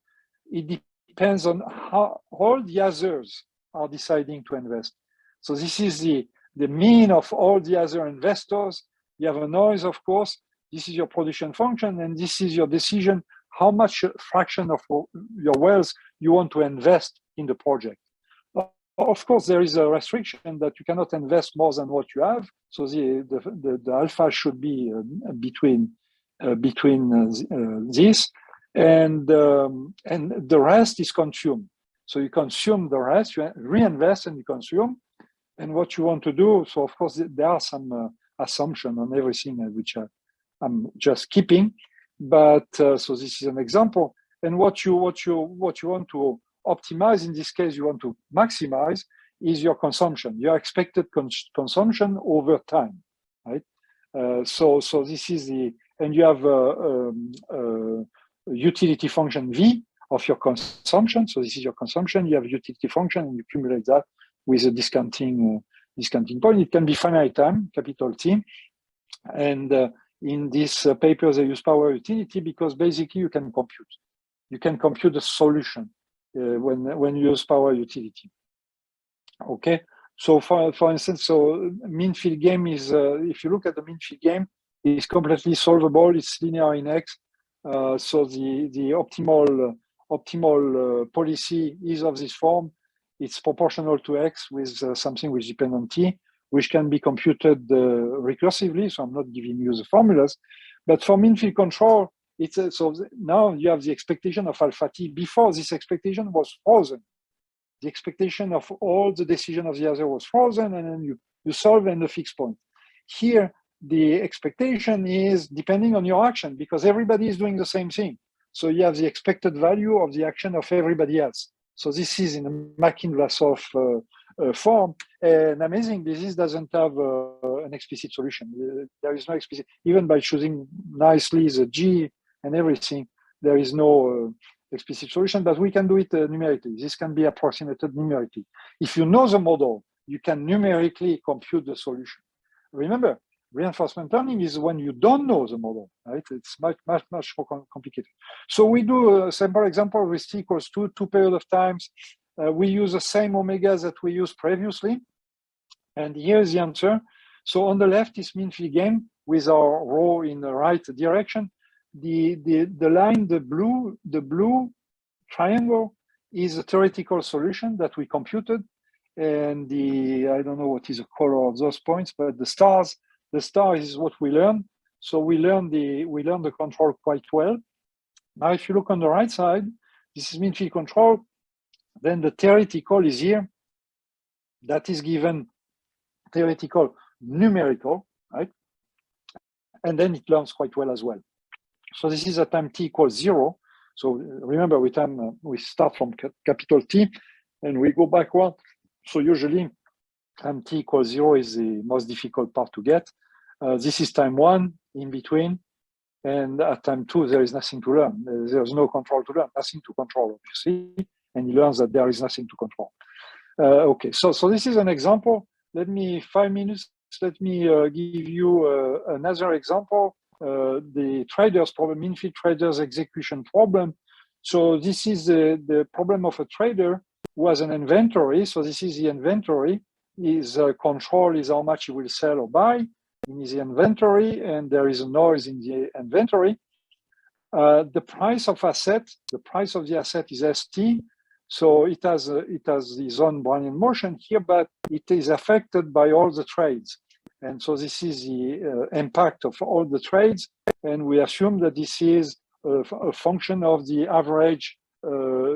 It depends on how all the others are deciding to invest. So this is the mean of all the other investors. You have a noise, of course. This is your production function, and this is your decision how much fraction of your wealth you want to invest in the project. Of course, there is a restriction that you cannot invest more than what you have. So the alpha should be between this, and the rest is consumed. So you consume the rest, you reinvest and you consume. And what you want to do, so of course there are some assumptions on everything which I'm just keeping, but so this is an example. And what you want to optimize, in this case, you want to maximize, is your consumption, your expected consumption over time, right? So this is and you have a utility function V of your consumption. So this is your consumption. You have utility function, and you accumulate that with a discounting point. It can be finite time, capital T, and in this paper they use power utility because basically you can compute the solution. When you use power utility. Okay, so for instance, so mean field game is, if you look at the mean field game, it's completely solvable. It's linear in X. So the optimal policy is of this form. It's proportional to X with something which depends on T, which can be computed recursively. So I'm not giving you the formulas, but for mean field control, so now you have the expectation of alpha t. Before, this expectation was frozen. The expectation of all the decision of the other was frozen, and then you solve in the fixed point. Here, the expectation is depending on your action because everybody is doing the same thing. So you have the expected value of the action of everybody else. So this is in a Makin-Vlasov form. And amazingly, this doesn't have an explicit solution. There is no explicit, even by choosing nicely the G and everything, there is no explicit solution, but we can do it numerically. This can be approximated numerically. If you know the model, you can numerically compute the solution. Remember, reinforcement learning is when you don't know the model, right? It's much more complicated. So we do a simple example with t equals 2 period of times. We use the same omegas that we used previously. And here's the answer. So on the left is mean field game with our row in the right direction. The line, the blue triangle is a theoretical solution that we computed. And I don't know what is the color of those points, but the star is what we learn. So we learn the control quite well. Now, if you look on the right side, this is mean field control. Then the theoretical is here. That is given theoretical numerical, right? And then it learns quite well as well. So this is at time t equals 0. So remember, we start from capital T and we go backward. So usually time t equals 0 is the most difficult part to get. This is time 1 in between. And at time 2, there is nothing to learn. There's no control to learn, nothing to control, obviously. And he learns that there is nothing to control. Okay, so this is an example. Let me, 5 minutes, let me give you another example. The traders problem, mean field traders execution problem. So this is the problem of a trader who has an inventory. So this is the inventory. His control is how much he will sell or buy in his inventory, and there is a noise in the inventory. The price of the asset is ST. So it has its own Brownian motion here, but it is affected by all the trades. And so this is the impact of all the trades. And we assume that this is a function of the average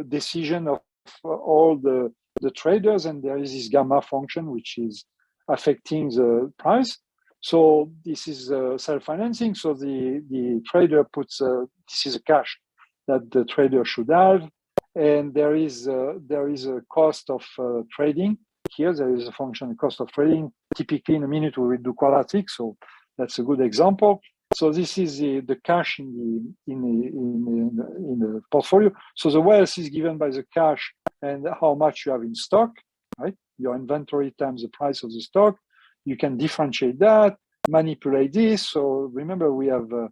decision of all the traders. And there is this gamma function, which is affecting the price. So this is self-financing. So the trader puts, this is a cash that the trader should have. And there is a cost of trading. Here, there is a function, cost of trading. Typically, in a minute, we will do quadratic. So that's a good example. So this is the cash in the portfolio. So the wealth is given by the cash and how much you have in stock, right? Your inventory times the price of the stock. You can differentiate that, manipulate this. So remember, we have a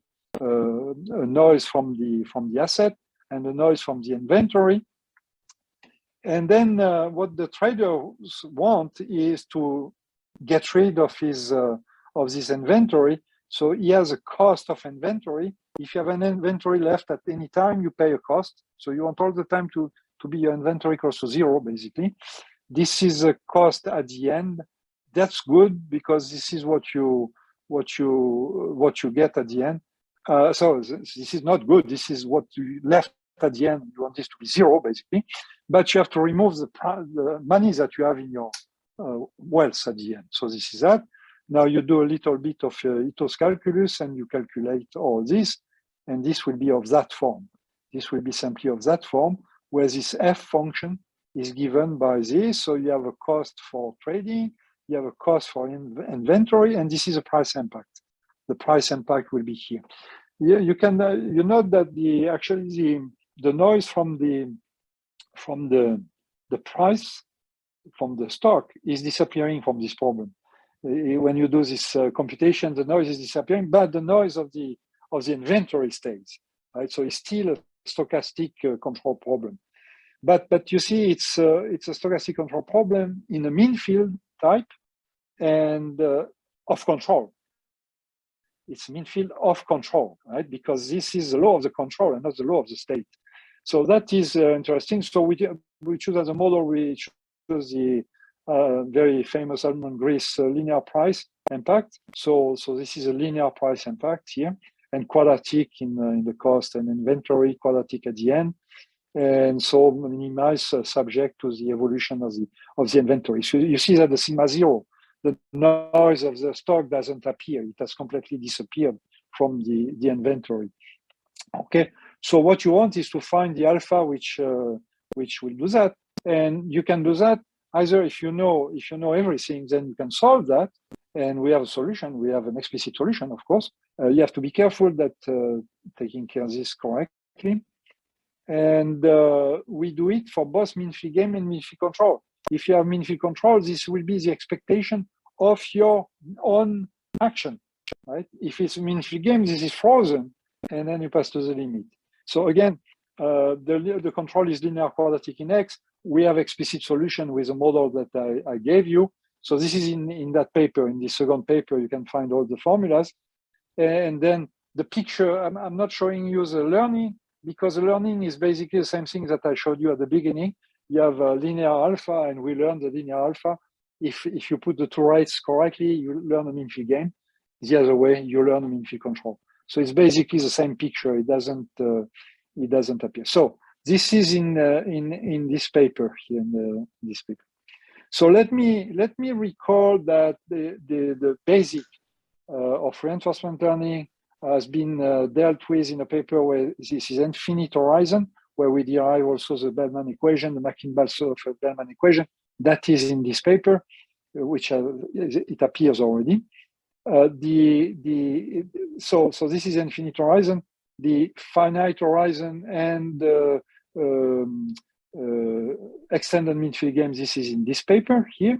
noise from the asset and a noise from the inventory. And then what the traders want is to get rid of this inventory. So he has a cost of inventory. If you have an inventory left at any time, you pay a cost. So you want all the time to be your inventory close to 0, basically. This is a cost at the end. That's good because this is what you get at the end. So this is not good. This is what you left at the end. You want this to be 0, basically. But you have to remove the money that you have in your wealth at the end. So this is that. Now you do a little bit of Ito's calculus and you calculate all this, and this will be of that form. This will be simply of that form, where this f function is given by this. So you have a cost for trading, you have a cost for inventory, and this is a price impact. The price impact will be here. You can you note that the noise from the price from the stock is disappearing from this problem. When you do this computation, the noise is disappearing, but the noise of the inventory stays, right? So it's still a stochastic control problem. But you see, it's a stochastic control problem in a mean field type and of control. It's mean field of control, right? Because this is the law of the control and not the law of the state. So that is interesting. So we choose as a model, we choose the very famous Almond Greece linear price impact. So this is a linear price impact here, and quadratic in the cost and inventory, quadratic at the end, and so minimize subject to the evolution of the inventory. So you see that the sigma 0, the noise of the stock doesn't appear; it has completely disappeared from the inventory. Okay, so what you want is to find the alpha which will do that, and you can do that either if you know everything, then you can solve that, and we have a solution. We have an explicit solution, of course. You have to be careful that taking care of this correctly, and we do it for both mean field game and mean field control. If you have mean field control, this will be the expectation of your own action, right? If it's mean field game, this is frozen, and then you pass to the limit. So again, the control is linear quadratic in X. We have explicit solution with a model that I gave you. So this is in that paper, in the second paper, you can find all the formulas. And then the picture, I'm not showing you the learning. because learning is basically the same thing that I showed you at the beginning. You have linear alpha, and we learn the linear alpha. If you put the two rates correctly, you learn a mean field game. The other way, you learn a mean field control. So it's basically the same picture. It doesn't appear. So this is in this paper here in this paper. So let me recall that the basic of reinforcement learning has been dealt with in a paper where this is infinite horizon, where we derive also the Bellman equation, the Mackin-Balsov Bellman equation. That is in this paper, which it appears already. So this is infinite horizon. The finite horizon and extended mean field game. This is in this paper here.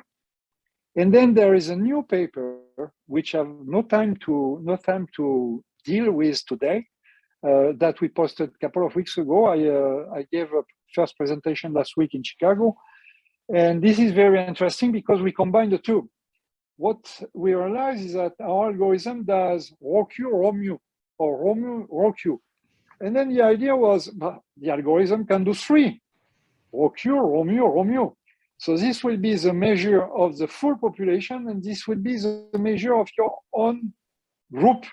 And then there is a new paper which I have no time to deal with today, that we posted a couple of weeks ago. I gave a first presentation last week in Chicago, and this is very interesting because we combine the two. What we realize is that our algorithm does rho Q, rho mu, or rho mu, rho Q, and then the idea was the algorithm can do three: rho Q, rho mu, rho mu. So this will be the measure of the full population, and this will be the measure of your own group.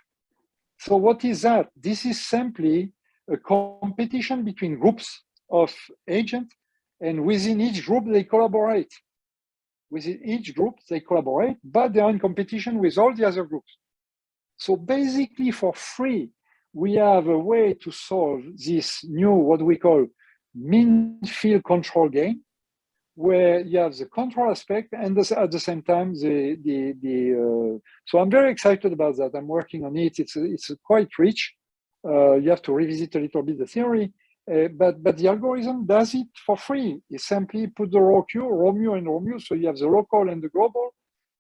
So what is that? This is simply a competition between groups of agents, and within each group, they collaborate. Within each group, they collaborate, but they are in competition with all the other groups. So basically, for free, we have a way to solve this new, what we call mean field control game, where you have the control aspect and at the same time so I'm very excited about that. I'm working on it. It's quite rich. You have to revisit a little bit the theory, but the algorithm does it for free. You simply put the rho Q, rho mu, and rho mu, so you have the local and the global,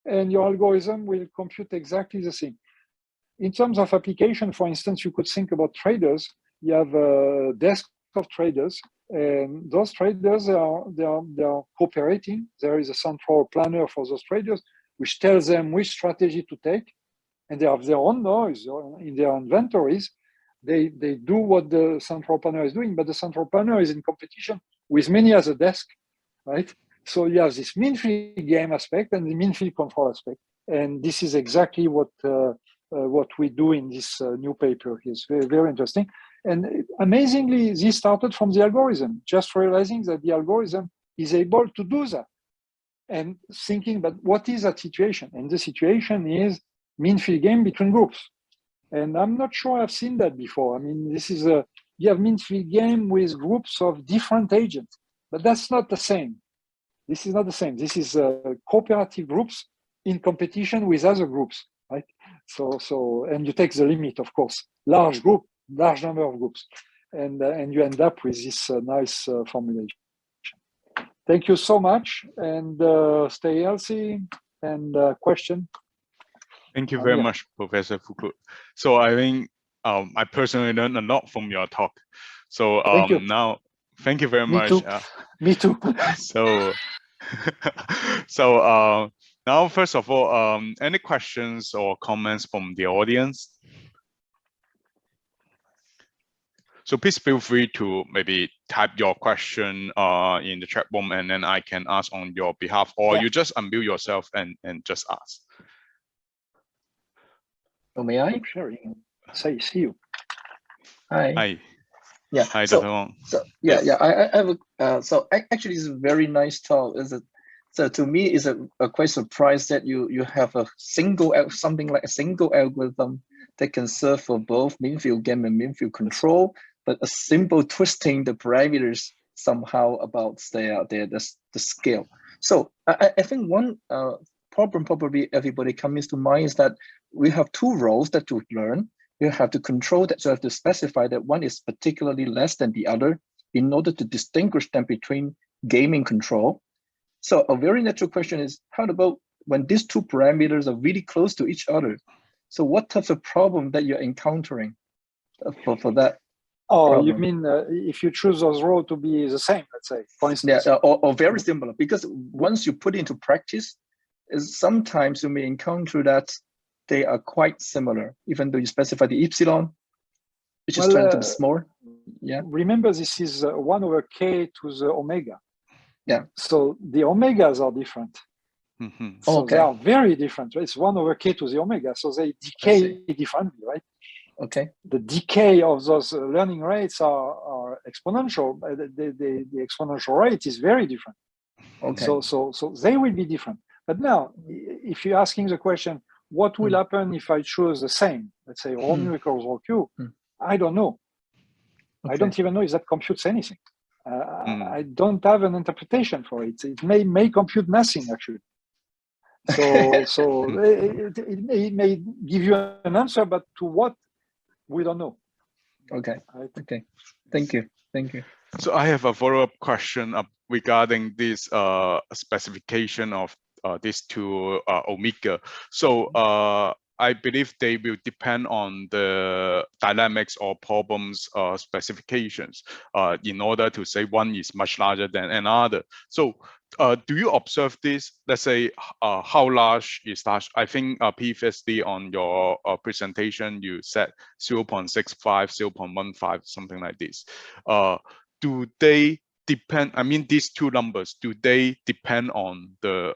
and your algorithm will compute exactly the same. In terms of application, for instance, you could think about traders. You have a desk of traders, and those traders they are cooperating. There is a central planner for those traders, which tells them which strategy to take, and they have their own noise in their inventories. They do what the central planner is doing, but the central planner is in competition with many other desks, right? So you have this mean field game aspect and the mean field control aspect, and this is exactly what we do in this new paper. It's very, very interesting. And amazingly, this started from the algorithm, just realizing that the algorithm is able to do that. And thinking, but what is that situation? And the situation is mean field game between groups. And I'm not sure I've seen that before. I mean, this is you have mean field game with groups of different agents, but that's not the same. This is not the same. This is cooperative groups in competition with other groups, right? So, and you take the limit, of course, large number of groups, and you end up with this nice formulation. Thank you so much, and stay healthy. And question. Thank you very much, Professor Fouque. So I think I personally learned a lot from your talk. So now, thank you very much. Too. Me too. So now, first of all, any questions or comments from the audience? So please feel free to maybe type your question in the chat room, and then I can ask on your behalf, or you just unmute yourself and just ask. Oh, may I? I'm sharing. See you. Hi. Hi. Yeah. Hi, so, Dr. Wong. So yeah, yes. I have a, so actually it's a very nice talk. So to me, it's a quite surprise that you have a something like a single algorithm that can serve for both mean field game and mean field control, but a simple twisting the parameters somehow about the scale. So I think one problem probably everybody comes to mind is that we have two roles that to learn. You have to control that, so you have to specify that one is particularly less than the other in order to distinguish them between game and control. So a very natural question is, how about when these two parameters are really close to each other? So what types of problem that you're encountering for that? Oh, problem? You mean if you choose those rows to be the same, let's say, for instance? Yeah, or very similar, because once you put it into practice, sometimes you may encounter that they are quite similar, even though you specify the epsilon, which is trying to be small. Yeah. remember, this is 1 over k to the omega. Yeah. So the omegas are different. So Okay. they are very different. Right? It's 1 over k to the omega. So they decay differently, right? Okay. The decay of those learning rates are exponential. The exponential rate is very different. Okay. So they will be different. But now, if you're asking the question, what will happen if I choose the same, let's say rho mu equals rho q, I don't know. Okay. I don't even know if that computes anything. I don't have an interpretation for it. It may compute nothing, actually. So it may give you an answer, but to what, we don't know. Okay. Right? Okay. Thank you. Thank you. So I have a follow-up question regarding this specification of these two omega. So I believe they will depend on the dynamics or problems specifications in order to say one is much larger than another. So do you observe this? Let's say how large is large? I think previously on your presentation you said 0.65, 0.15, something like this. Do they depend? I mean, these two numbers, do they depend on the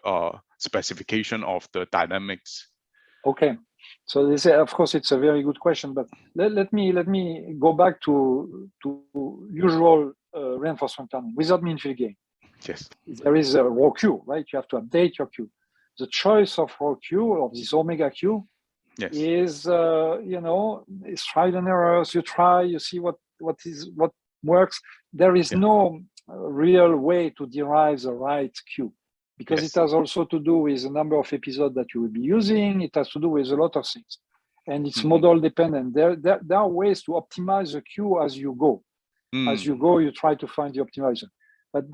specification of the dynamics? Okay, so this, of course, it's a very good question, but let me go back to usual reinforcement learning without mean field gain. Yes. There is a rho q, right? You have to update your q. The choice of rho q, of this omega q, yes, is is trial and errors. You try, you see what works. There is no real way to derive the right q, because it has also to do with the number of episodes that you will be using. It has to do with a lot of things, and it's model dependent. There are ways to optimize the q as you go. As you go, you try to find the optimizer. But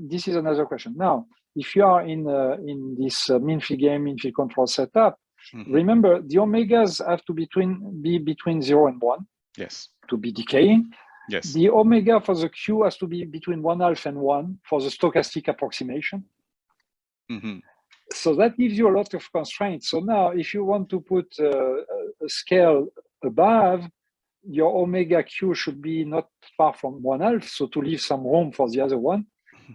this is another question. Now, if you are in this mean field gain, mean field control setup, remember the omegas have to be between 0 and 1. Yes. To be decaying. Yes. The omega for the q has to be between 1/2 and 1 for the stochastic approximation. So that gives you a lot of constraints. So now, if you want to put a scale above, your omega q should be not far from 1/2, so to leave some room for the other one.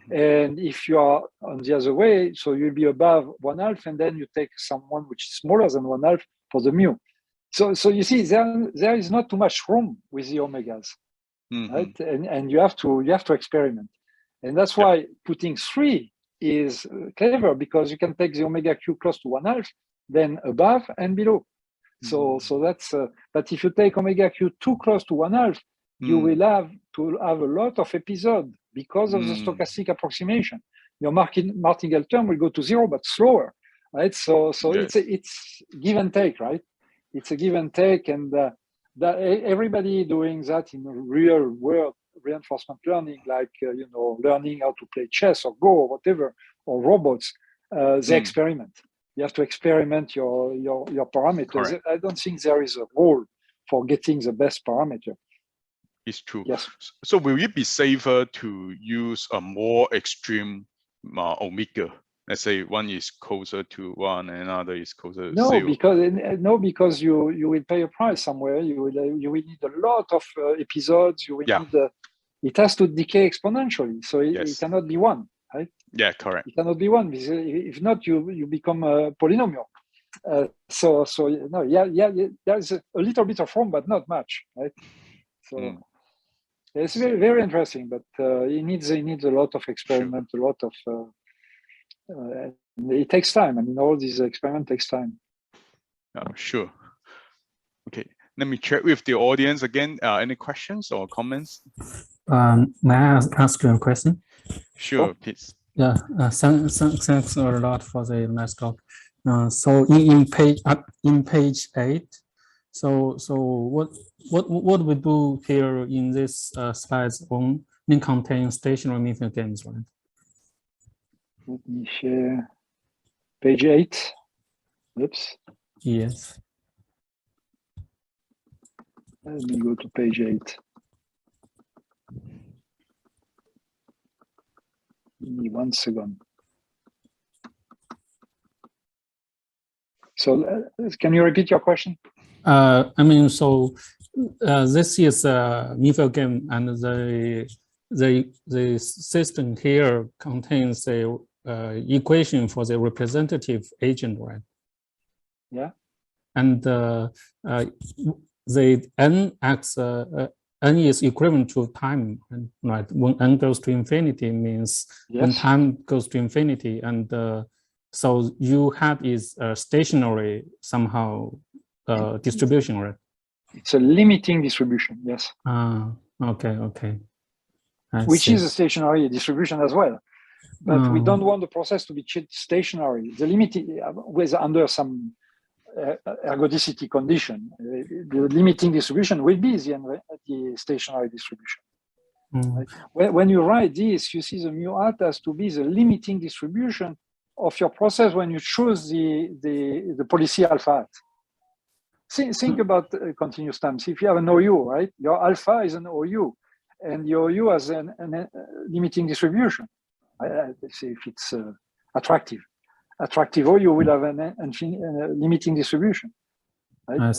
And if you are on the other way, so you'll be above 1/2, and then you take someone which is smaller than 1/2 for the mu. So you see, there is not too much room with the omegas, right? And you have to experiment, and that's why putting 3 is clever, because you can take the omega q close to 1/2, then above and below. So that's but if you take omega q too close to 1/2, you will have to have a lot of episodes because of the stochastic approximation. Your martingale term will go to 0, but slower, right? So it's give and take, right? It's a give and take, and everybody doing that in real world reinforcement learning, like learning how to play chess or Go or whatever, or robots, they experiment. You have to experiment your parameters. Correct. I don't think there is a rule for getting the best parameter. It's true. Yes. So will it be safer to use a more extreme omega? Let's say one is closer to 1 and another is closer to 0. Because you will pay a price somewhere. You will need a lot of episodes. You will need it has to decay exponentially. So it cannot be 1, right? Yeah, correct. It cannot be 1, because if not, you become a polynomial. There's a little bit of room, but not much, right? So it's very, very interesting, but it needs a lot of experiment, a lot of. It takes time. I mean, all these experiments takes time. Sure. Okay, let me check with the audience again. Any questions or comments? May I ask you a question? Sure, please. Yeah, thanks a lot for the nice talk. So in page 8, so what we do here in this slides on mean contain stationary mean field gains, right? Let me share page 8. Oops. Yes. Let me go to page 8. Give me 1 second. So can you repeat your question? I mean, so this is a MFG game, and the system here contains a equation for the representative agent, right? Yeah. And the n is equivalent to time, right? When n goes to infinity means when time goes to infinity, and so you have is a stationary somehow distribution, right? It's a limiting distribution, yes. Okay. Which is a stationary distribution as well. But we don't want the process to be stationary. The limit was under some ergodicity condition. The limiting distribution will be the stationary distribution. Right? When you write this, you see the mu hat has to be the limiting distribution of your process when you choose the policy alpha hat. Think about continuous time. So if you have an OU, right? Your alpha is an OU, and your OU has a limiting distribution. Let's say if it's attractive OU will have a limiting distribution. Right? I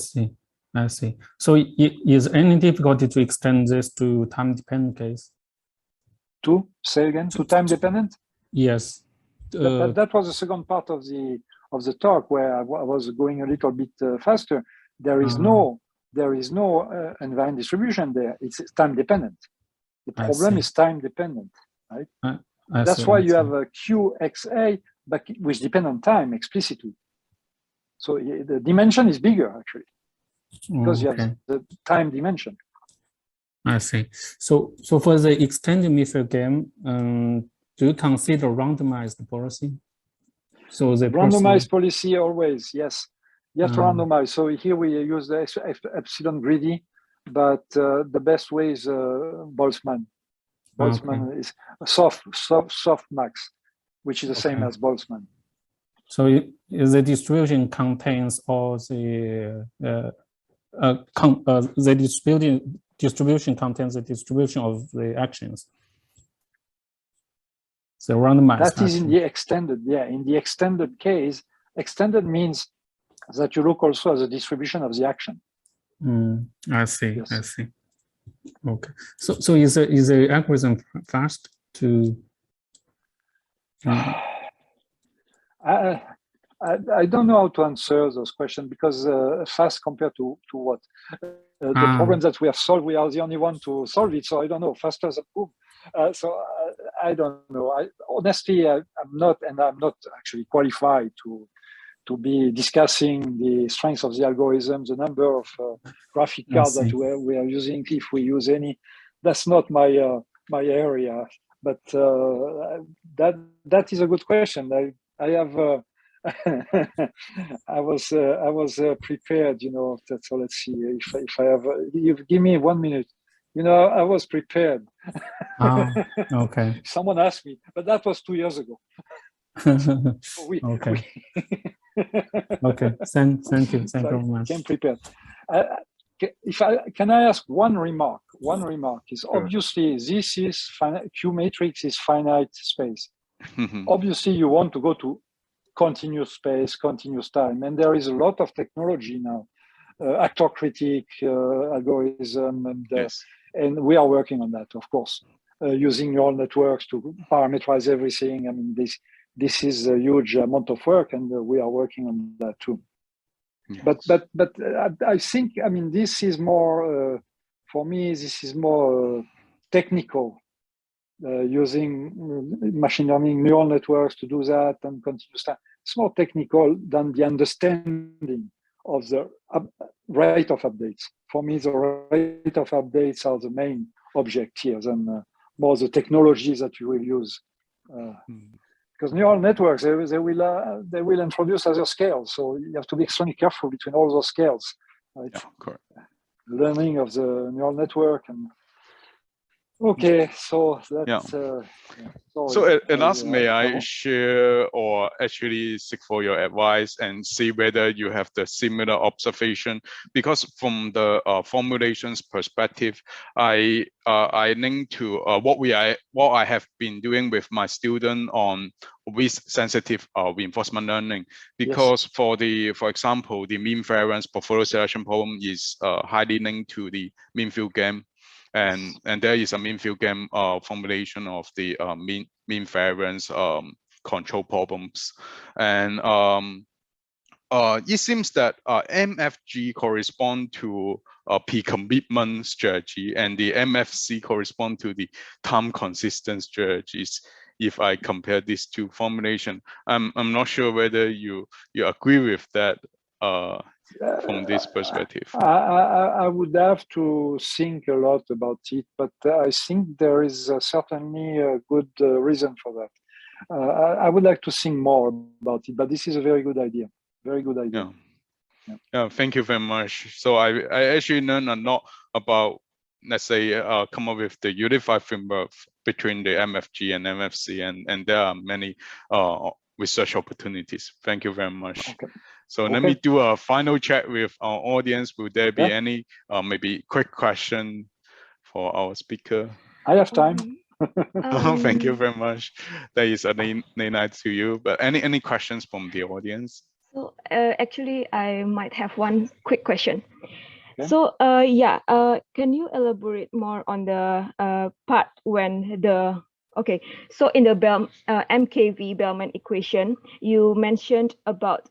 see. So is any difficulty to extend this to time-dependent case? To say again, to time-dependent? Yes. That was the second part of the talk where I was going a little bit faster. There is no invariant distribution there. It's time dependent. The problem is time dependent, right? That's why you have a QXA, but which depend on time explicitly. So the dimension is bigger actually, because you have the time dimension. I see. So for the extended MFG game, do you consider randomized policy? So the randomized policy always, yes. You have to randomize. So here we use the epsilon greedy, but the best way is Boltzmann. Boltzmann is soft max, which is the same as Boltzmann. So the distribution contains all the distribution contains the distribution of the actions. So randomized. That is in the extended, in the extended case. Extended means that you look also at the distribution of the action. I see. Yes. I see. Okay. So is the algorithm fast to? I don't know how to answer those questions because fast compared to what? The problems that we have solved, we are the only one to solve it. So I don't know, faster than boom. So I don't know. Honestly, I'm not actually qualified to be discussing the strengths of the algorithm, the number of graphic cards that we are using, if we use any. That's not my area. But that is a good question. I have I was prepared, so let's see if I have. You give me 1 minute. I was prepared. Okay. Someone asked me, but that was 2 years ago. Okay. Thank you very much. I'm prepared. Can I ask one remark? One remark is obviously this is Q matrix is finite space. Obviously, you want to go to continuous space, continuous time, and there is a lot of technology now, actor critic algorithm, and we are working on that, of course, using neural networks to parameterize everything. I mean, this is a huge amount of work, and we are working on that too. Yes. But I think, I mean, this is more for me. This is more technical, using machine learning neural networks to do that and continuous time. It's more technical than the understanding of the rate of updates. For me, the rate of updates are the main object here than more the technologies that you will use. Because neural networks, they will introduce other scales. So you have to be extremely careful between all those scales. Right? Yeah, correct. Learning of the neural network and Okay, so that's So at last, may I share or actually seek for your advice and see whether you have the similar observation? Because from the formulations perspective, I link to what I have been doing with my student on risk-sensitive reinforcement learning. Because for example, the mean variance portfolio selection problem is highly linked to the mean field game. And there is a mean field game formulation of the mean variance control problems. And it seems that MFG correspond to a pre-commitment strategy, and the MFC correspond to the time consistent strategies. If I compare these two formulation, I'm not sure whether you agree with that. From this perspective, I would have to think a lot about it, but I think there is certainly a good reason for that. I would like to think more about it, but this is a very good idea. Very good idea. Yeah, thank you very much. So I actually learned a lot about, let's say, come up with the unified framework between the MFG and MFC, and there are many research opportunities. Thank you very much. Okay. So let me do a final check with our audience. Will there be any maybe quick question for our speaker? I have time. Thank you very much. That is a night to you. But any questions from the audience? So actually, I might have one quick question. Okay. So can you elaborate more on the part when the so in the MKV Bellman equation, you mentioned about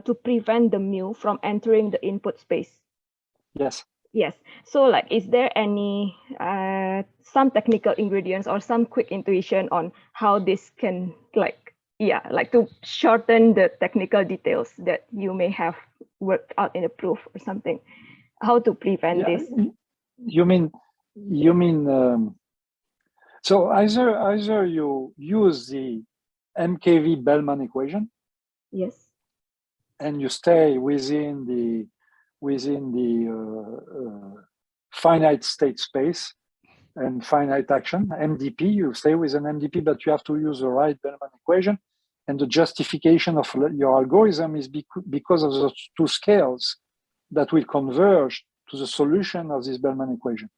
to prevent the mu from entering the input space. Yes. Yes. So like, is there any some technical ingredients or some quick intuition on how this can to shorten the technical details that you may have worked out in a proof or something? How to prevent this? You mean so either you use the MKV Bellman equation, yes, and you stay within the finite state space and finite action, MDP, you stay with an MDP, but you have to use the right Bellman equation. And the justification of your algorithm is because of the two scales that will converge to the solution of this Bellman equation.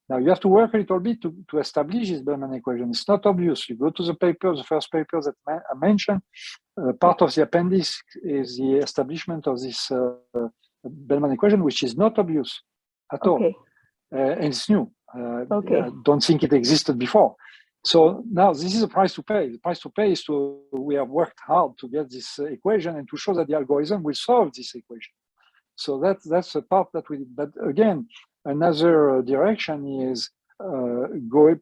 Now you have to work a little bit to establish this Bellman equation. It's not obvious. You go to the paper, the first paper that I mentioned, part of the appendix is the establishment of this Bellman equation, which is not obvious at all. And it's new. I don't think it existed before. So now this is a price to pay. The price to pay is we have worked hard to get this equation and to show that the algorithm will solve this equation. So that's a part that we did. But again, another direction is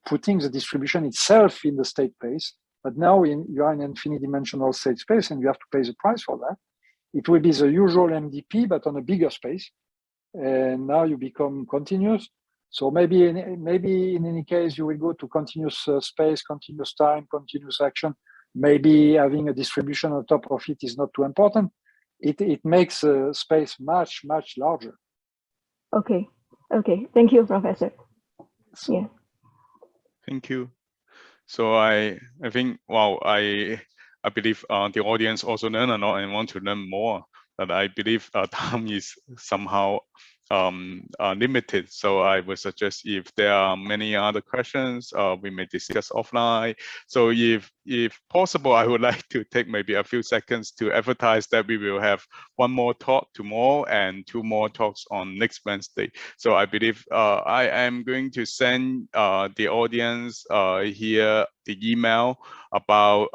putting the distribution itself in the state space. But now you are in infinite dimensional state space, and you have to pay the price for that. It will be the usual MDP, but on a bigger space. And now you become continuous. So maybe in any case, you will go to continuous space, continuous time, continuous action. Maybe having a distribution on top of it is not too important. It makes space much, much larger. Okay. Thank you, Professor. So, Thank you. So I think, I believe the audience also learn a lot and want to learn more. But I believe time is somehow limited. So I would suggest if there are many other questions, we may discuss offline. So if possible, I would like to take maybe a few seconds to advertise that we will have one more talk tomorrow and two more talks on next Wednesday. So I believe I am going to send the audience here the email about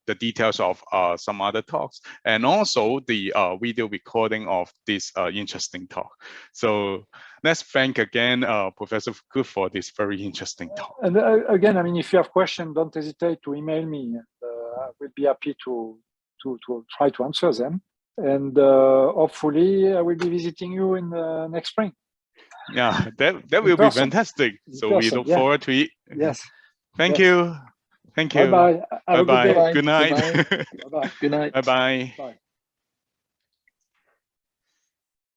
the details of some other talks, and also the video recording of this interesting talk. So let's thank again Professor Fouque for this very interesting talk. And again, I mean, if you have questions, don't hesitate to email me, and I will be happy to try to answer them. And hopefully, I will be visiting you in next spring. Yeah, that will be fantastic. So we look forward to it. Yes. Thank you. Thank you. Bye bye. Bye bye. Bye. Good night. Bye. Good night. Bye bye. Bye.